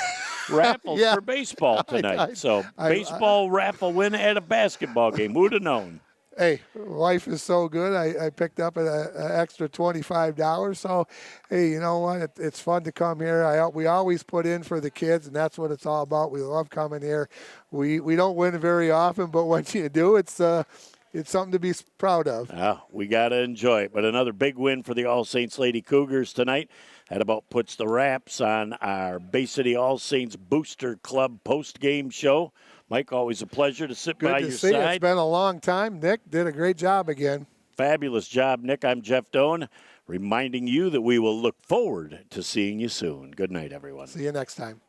raffles for baseball tonight. Baseball raffle win at a basketball game. Who'd have known? Hey, life is so good. I picked up an extra $25. So, hey, you know what? It's fun to come here. We always put in for the kids, and that's what it's all about. We love coming here. We don't win very often, but when you do, it's something to be proud of. We got to enjoy it. But another big win for the All Saints Lady Cougars tonight. That about puts the wraps on our Bay City All Saints Booster Club post-game show. Mike, always a pleasure to sit by your side. It's been a long time. Nick did a great job again. Fabulous job, Nick. I'm Jeff Doan, reminding you that we will look forward to seeing you soon. Good night, everyone. See you next time.